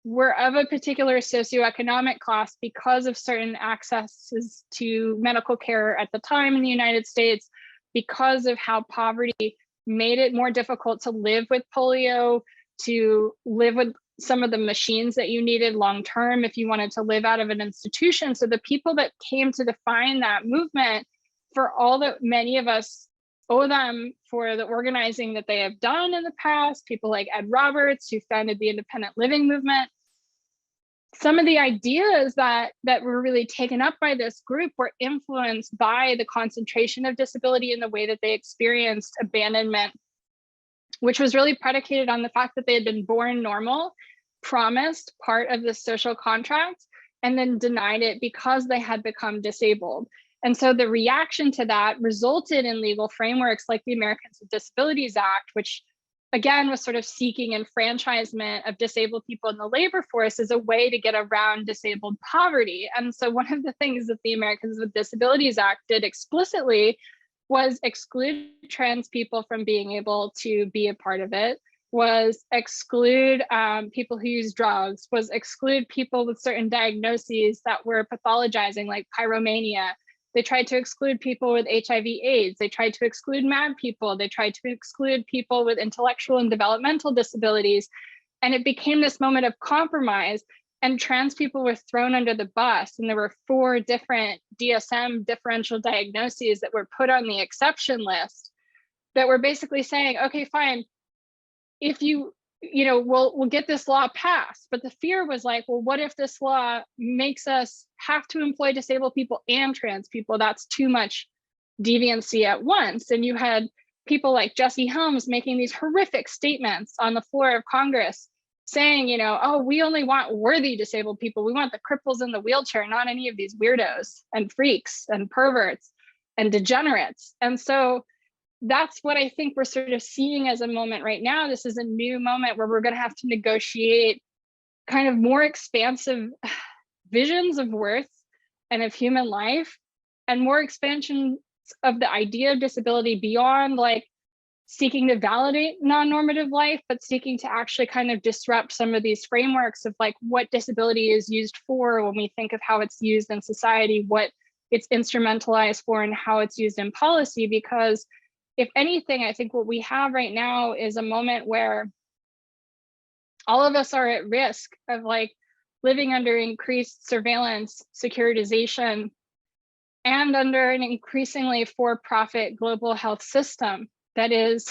were of a particular socioeconomic class because of certain accesses to medical care at the time in the United States, because of how poverty made it more difficult to live with polio, to live with some of the machines that you needed long-term if you wanted to live out of an institution. So the people that came to define that movement, for all that many of us owe them for the organizing that they have done in the past, people like Ed Roberts, who founded the independent living movement, some of the ideas that were really taken up by this group were influenced by the concentration of disability and the way that they experienced abandonment, which was really predicated on the fact that they had been born normal, promised part of the social contract, and then denied it because they had become disabled. And so the reaction to that resulted in legal frameworks like the Americans with Disabilities Act, which again was sort of seeking enfranchisement of disabled people in the labor force as a way to get around disabled poverty. And so one of the things that the Americans with Disabilities Act did explicitly was exclude trans people from being able to be a part of it, was exclude people who use drugs, was exclude people with certain diagnoses that were pathologizing, like pyromania. They tried to exclude people with HIV/AIDS. They tried to exclude mad people. They tried to exclude people with intellectual and developmental disabilities. And it became this moment of compromise, and trans people were thrown under the bus. And there were 4 different DSM differential diagnoses that were put on the exception list that were basically saying, okay, fine, if we'll get this law passed. But the fear was like, well, what if this law makes us have to employ disabled people and trans people? That's too much deviancy at once. And you had people like Jesse Helms making these horrific statements on the floor of Congress saying, oh, we only want worthy disabled people. We want the cripples in the wheelchair, not any of these weirdos and freaks and perverts and degenerates. And so that's what I think we're sort of seeing as a moment right now. This is a new moment where we're going to have to negotiate kind of more expansive visions of worth and of human life, and more expansion of the idea of disability beyond like seeking to validate non-normative life, but seeking to actually kind of disrupt some of these frameworks of like what disability is used for when we think of how it's used in society, what it's instrumentalized for, and how it's used in policy. Because if anything, I think what we have right now is a moment where all of us are at risk of like living under increased surveillance, securitization, and under an increasingly for-profit global health system that is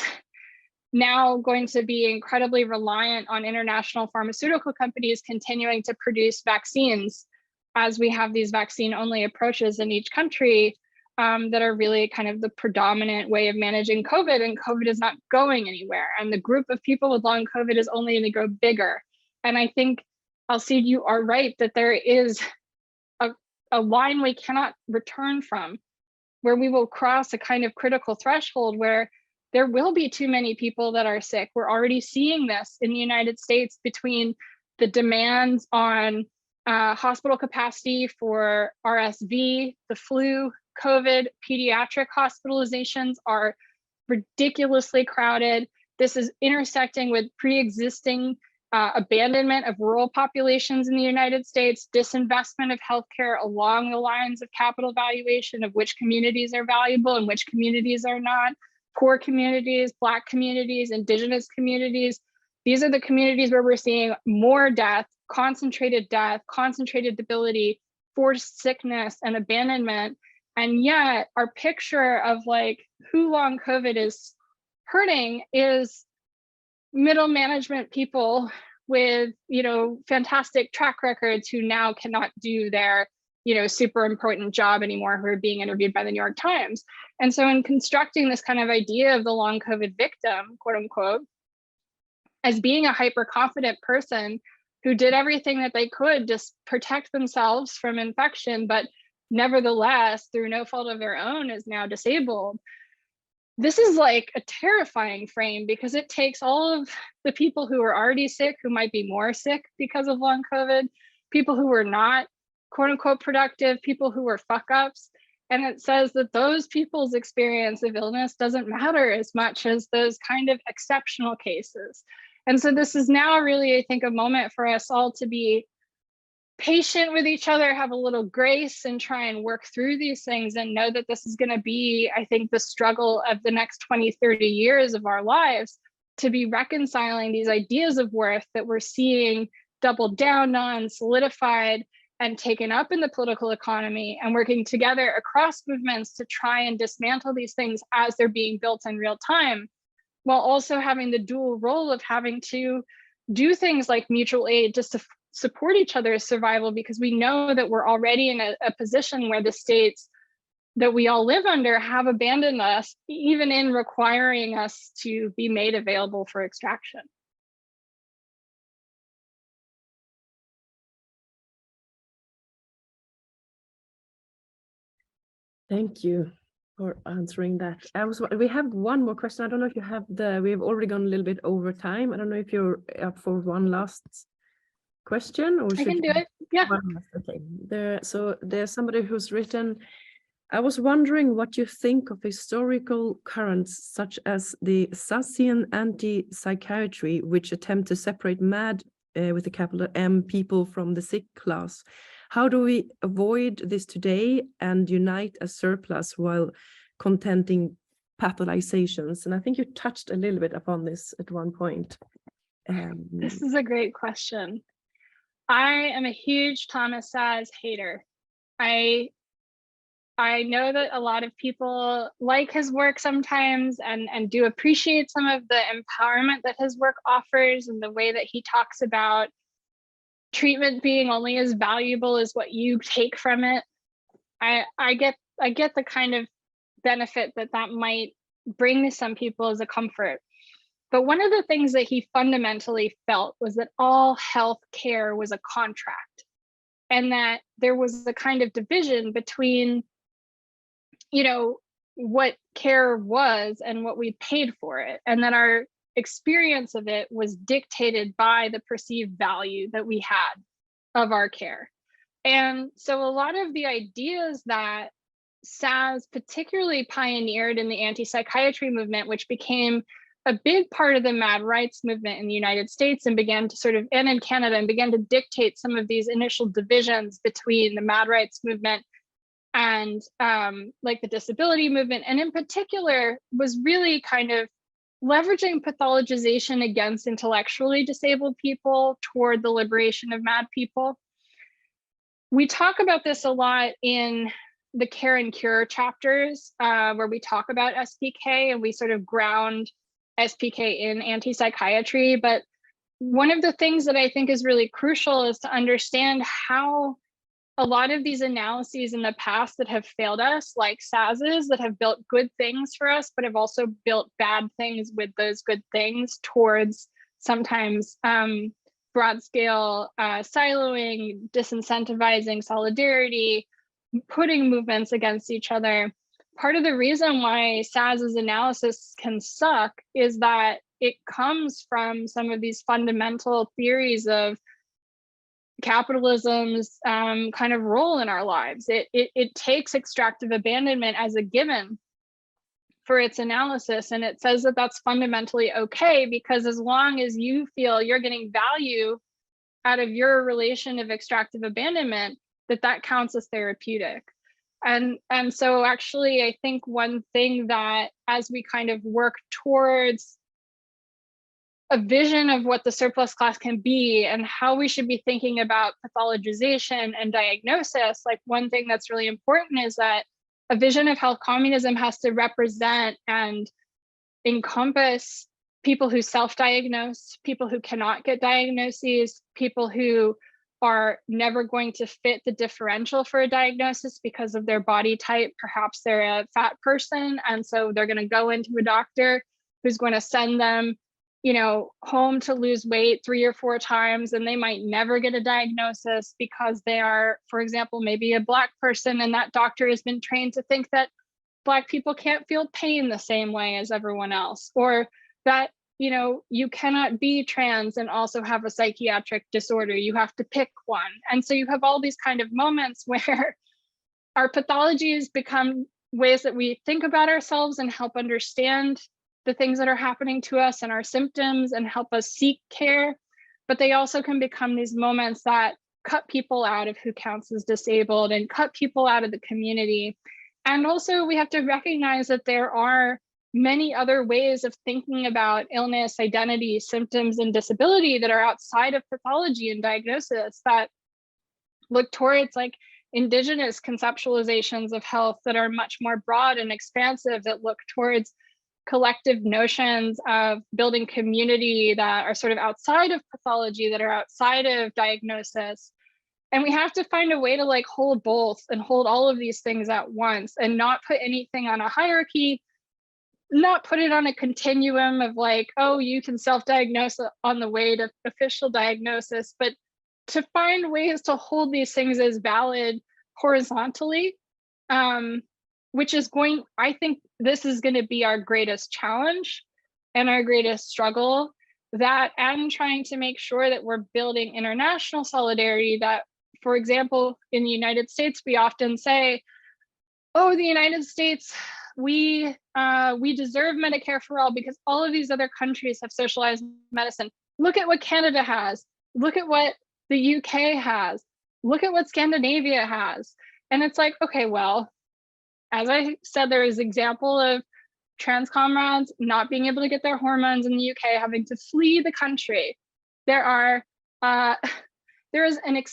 now going to be incredibly reliant on international pharmaceutical companies continuing to produce vaccines, as we have these vaccine-only approaches in each country that are really kind of the predominant way of managing COVID, and COVID is not going anywhere. And the group of people with long COVID is only going to grow bigger. And I think, Alcide, you are right that there is a line we cannot return from, where we will cross a kind of critical threshold where there will be too many people that are sick. We're already seeing this in the United States between the demands on hospital capacity for RSV, the flu, COVID. Pediatric hospitalizations are ridiculously crowded. This is intersecting with pre-existing abandonment of rural populations in the United States, disinvestment of healthcare along the lines of capital valuation of which communities are valuable and which communities are not. Poor communities, Black communities, Indigenous communities. These are the communities where we're seeing more death, concentrated debility, forced sickness, and abandonment. And yet our picture of like who long COVID is hurting is middle management people with, fantastic track records who now cannot do their, super important job anymore, who are being interviewed by the New York Times. And so in constructing this kind of idea of the long COVID victim, quote unquote, as being a hyper confident person who did everything that they could to protect themselves from infection, but nevertheless, through no fault of their own, is now disabled. This is like a terrifying frame, because it takes all of the people who are already sick, who might be more sick because of long COVID, people who were not quote unquote productive, people who were fuck ups. And it says that those people's experience of illness doesn't matter as much as those kind of exceptional cases. And so this is now really, I think, a moment for us all to be patient with each other, have a little grace, and try and work through these things, and know that this is going to be, I think, the struggle of the next 20, 30 years of our lives, to be reconciling these ideas of worth that we're seeing doubled down on, solidified, and taken up in the political economy, and working together across movements to try and dismantle these things as they're being built in real time, while also having the dual role of having to do things like mutual aid just to support each other's survival, because we know that we're already in a position where the states that we all live under have abandoned us, even in requiring us to be made available for extraction. Thank you for answering that. We have one more question. I don't know if you have we have already gone a little bit over time. I don't know if you're up for one last question, or I can do it. Yeah. Okay. There's somebody who's written, I was wondering what you think of historical currents such as the Sassian anti-psychiatry, which attempt to separate mad, with a capital M, people from the sick class. How do we avoid this today and unite as surplus while contenting pathologizations? And I think you touched a little bit upon this at one point. This is a great question. I am a huge Thomas Saz hater. I know that a lot of people like his work sometimes and do appreciate some of the empowerment that his work offers, and the way that he talks about treatment being only as valuable as what you take from it. I get the kind of benefit that might bring to some people as a comfort. But one of the things that he fundamentally felt was that all health care was a contract, and that there was a kind of division between, you know, what care was and what we paid for it, and that our experience of it was dictated by the perceived value that we had of our care. And so a lot of the ideas that Saz particularly pioneered in the anti-psychiatry movement, which became a big part of the mad rights movement in the United States and began to and in Canada, and began to dictate some of these initial divisions between the mad rights movement and like the disability movement, and in particular was really kind of leveraging pathologization against intellectually disabled people toward the liberation of mad people. We talk about this a lot in the Care and Cure chapters, where we talk about SPK, and we sort of ground SPK in anti-psychiatry. But one of the things that I think is really crucial is to understand how a lot of these analyses in the past that have failed us, like Saz's, that have built good things for us, but have also built bad things with those good things towards sometimes broad scale siloing, disincentivizing solidarity, putting movements against each other. Part of the reason why Saz's analysis can suck is that it comes from some of these fundamental theories of capitalism's kind of role in our lives. It takes extractive abandonment as a given for its analysis, and it says that that's fundamentally okay, because as long as you feel you're getting value out of your relation of extractive abandonment, that counts as therapeutic. And so actually, I think one thing that, as we kind of work towards a vision of what the surplus class can be and how we should be thinking about pathologization and diagnosis, like one thing that's really important is that a vision of health communism has to represent and encompass people who self-diagnose, people who cannot get diagnoses, people who are never going to fit the differential for a diagnosis because of their body type. Perhaps they're a fat person, and so they're going to go into a doctor who's going to send them, you know, home to lose weight 3 or 4 times, and they might never get a diagnosis because they are, for example, maybe a Black person, and that doctor has been trained to think that Black people can't feel pain the same way as everyone else, or that, you know, you cannot be trans and also have a psychiatric disorder. You have to pick one. And so you have all these kind of moments where our pathologies become ways that we think about ourselves and help understand the things that are happening to us and our symptoms and help us seek care, but they also can become these moments that cut people out of who counts as disabled and cut people out of the community. And also we have to recognize that there are many other ways of thinking about illness, identity, symptoms, and disability that are outside of pathology and diagnosis that look towards like indigenous conceptualizations of health that are much more broad and expansive, that look towards collective notions of building community that are sort of outside of pathology, that are outside of diagnosis. And we have to find a way to like hold both and hold all of these things at once and not put anything on a hierarchy, not put it on a continuum of like, oh, you can self-diagnose on the way to official diagnosis, but to find ways to hold these things as valid horizontally, which is going, I think this is going to be our greatest challenge and our greatest struggle, that and trying to make sure that we're building international solidarity. That, for example, in the United States, we often say, oh, the United States, we deserve Medicare for all because all of these other countries have socialized medicine. Look at what Canada has. Look at what the UK has. Look at what Scandinavia has. And it's like, okay, well, as I said, there is example of trans comrades not being able to get their hormones in the UK, having to flee the country. There is a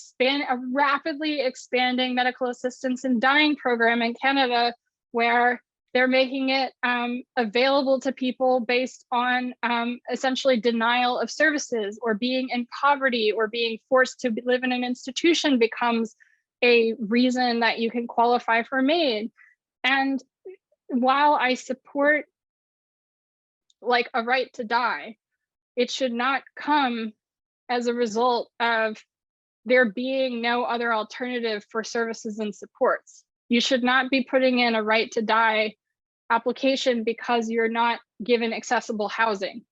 rapidly expanding medical assistance in dying program in Canada, where they're making it available to people based on essentially denial of services, or being in poverty, or being forced to live in an institution becomes a reason that you can qualify for MAID. And while I support like a right to die, it should not come as a result of there being no other alternative for services and supports. You should not be putting in a right to die application because you're not given accessible housing.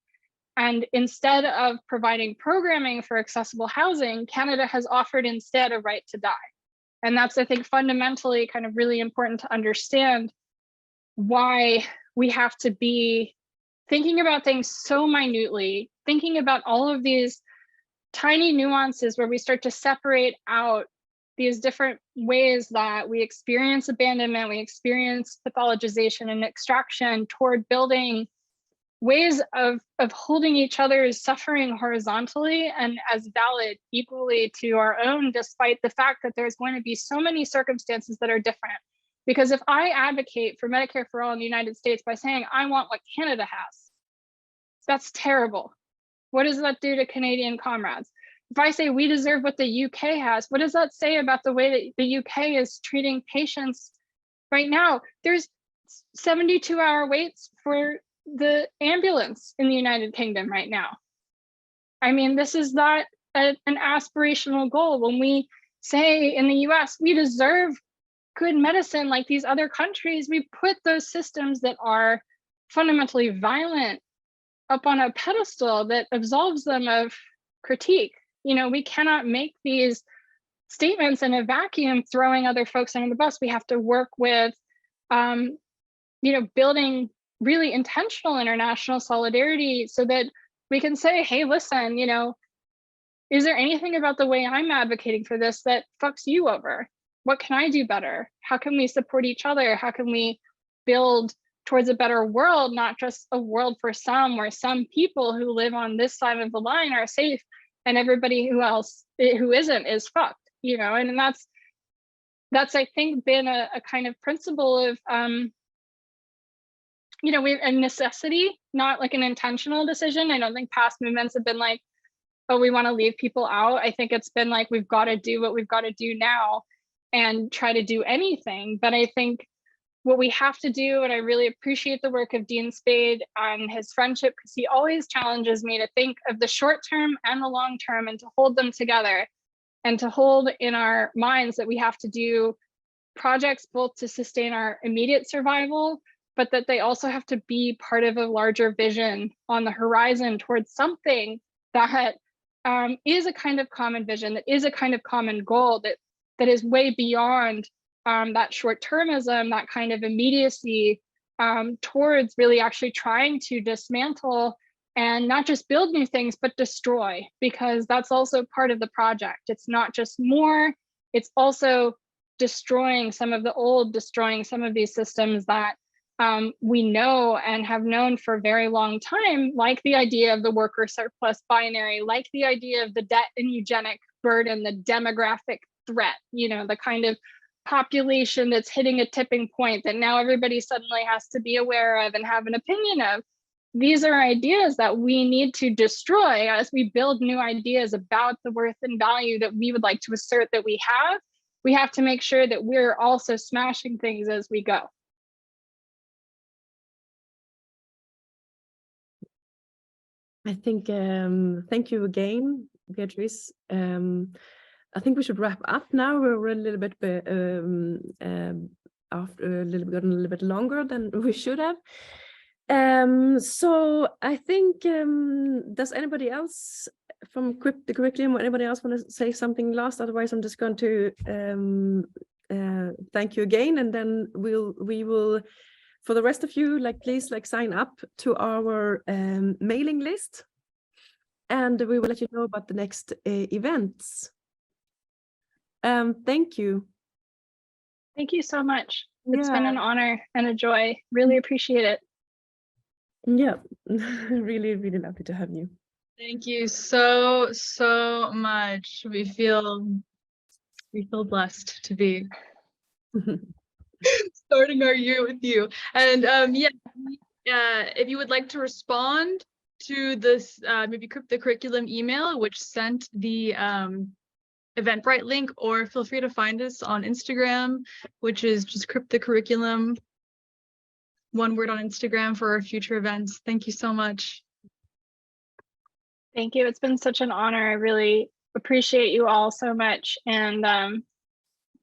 And instead of providing programming for accessible housing, Canada has offered instead a right to die. And that's, I think, fundamentally kind of really important to understand why we have to be thinking about things so minutely, thinking about all of these tiny nuances where we start to separate out these different ways that we experience abandonment, we experience pathologization and extraction, toward building ways of holding each other's suffering horizontally and as valid equally to our own, despite the fact that there's going to be so many circumstances that are different. Because if I advocate for Medicare for all in the United States by saying, I want what Canada has, that's terrible. What does that do to Canadian comrades? If I say we deserve what the UK has, what does that say about the way that the UK is treating patients right now? There's 72-hour waits for the ambulance in the United Kingdom right now. I mean, this is not an aspirational goal. When we say in the US, we deserve good medicine like these other countries, we put those systems that are fundamentally violent up on a pedestal that absolves them of critique. You know, we cannot make these statements in a vacuum, throwing other folks under the bus. We have to work with, building really intentional international solidarity so that we can say, hey, listen, is there anything about the way I'm advocating for this that fucks you over? What can I do better? How can we support each other? How can we build towards a better world, not just a world for some, where some people who live on this side of the line are safe and everybody who isn't is fucked, and that's I think been a kind of principle of a necessity, not like an intentional decision. I don't think past movements have been like, oh, we want to leave people out. I think it's been like, we've got to do what we've got to do now and try to do anything. But I think what we have to do, and I really appreciate the work of Dean Spade and his friendship, because he always challenges me to think of the short term and the long term and to hold them together, and to hold in our minds that we have to do projects both to sustain our immediate survival, but that they also have to be part of a larger vision on the horizon towards something that is a kind of common vision, that is a kind of common goal, that is way beyond that short-termism, that kind of immediacy towards really actually trying to dismantle and not just build new things, but destroy, because that's also part of the project. It's not just more, it's also destroying some of the old, destroying some of these systems that we know and have known for a very long time, like the idea of the worker surplus binary, like the idea of the debt and eugenic burden, the demographic threat, you know, the kind of population that's hitting a tipping point that now everybody suddenly has to be aware of and have an opinion of. These are ideas that we need to destroy as we build new ideas about the worth and value that we would like to assert that we have. We have to make sure that we're also smashing things as we go. I think, thank you again, Beatrice. I think we should wrap up now. We're a little bit after a little bit longer than we should have. So I think, does anybody else from Crip the Curriculum or anybody else want to say something last? Otherwise, I'm just going to thank you again, and then we will. For the rest of you, please sign up to our mailing list, and we will let you know about the next events. Thank you. Thank you so much. It's been an honor and a joy. Really appreciate it. Yeah, really, really lovely to have you. Thank you so much. We feel blessed to be starting our year with you. And if you would like to respond to this maybe Crip the Curriculum email, which sent the Eventbrite link, or feel free to find us on Instagram, which is just Crip the Curriculum, one word on Instagram, for our future events. Thank you so much. Thank you. It's been such an honor. I really appreciate you all so much. And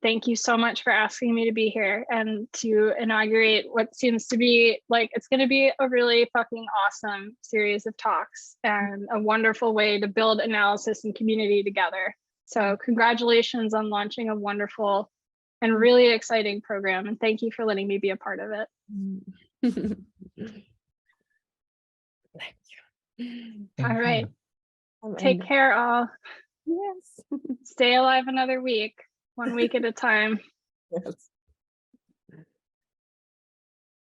thank you so much for asking me to be here and to inaugurate what seems to be it's going to be a really fucking awesome series of talks and a wonderful way to build analysis and community together. So congratulations on launching a wonderful and really exciting program. And thank you for letting me be a part of it. Thank you. All right. Take care, all. Yes. Stay alive another week, one week at a time. Yes.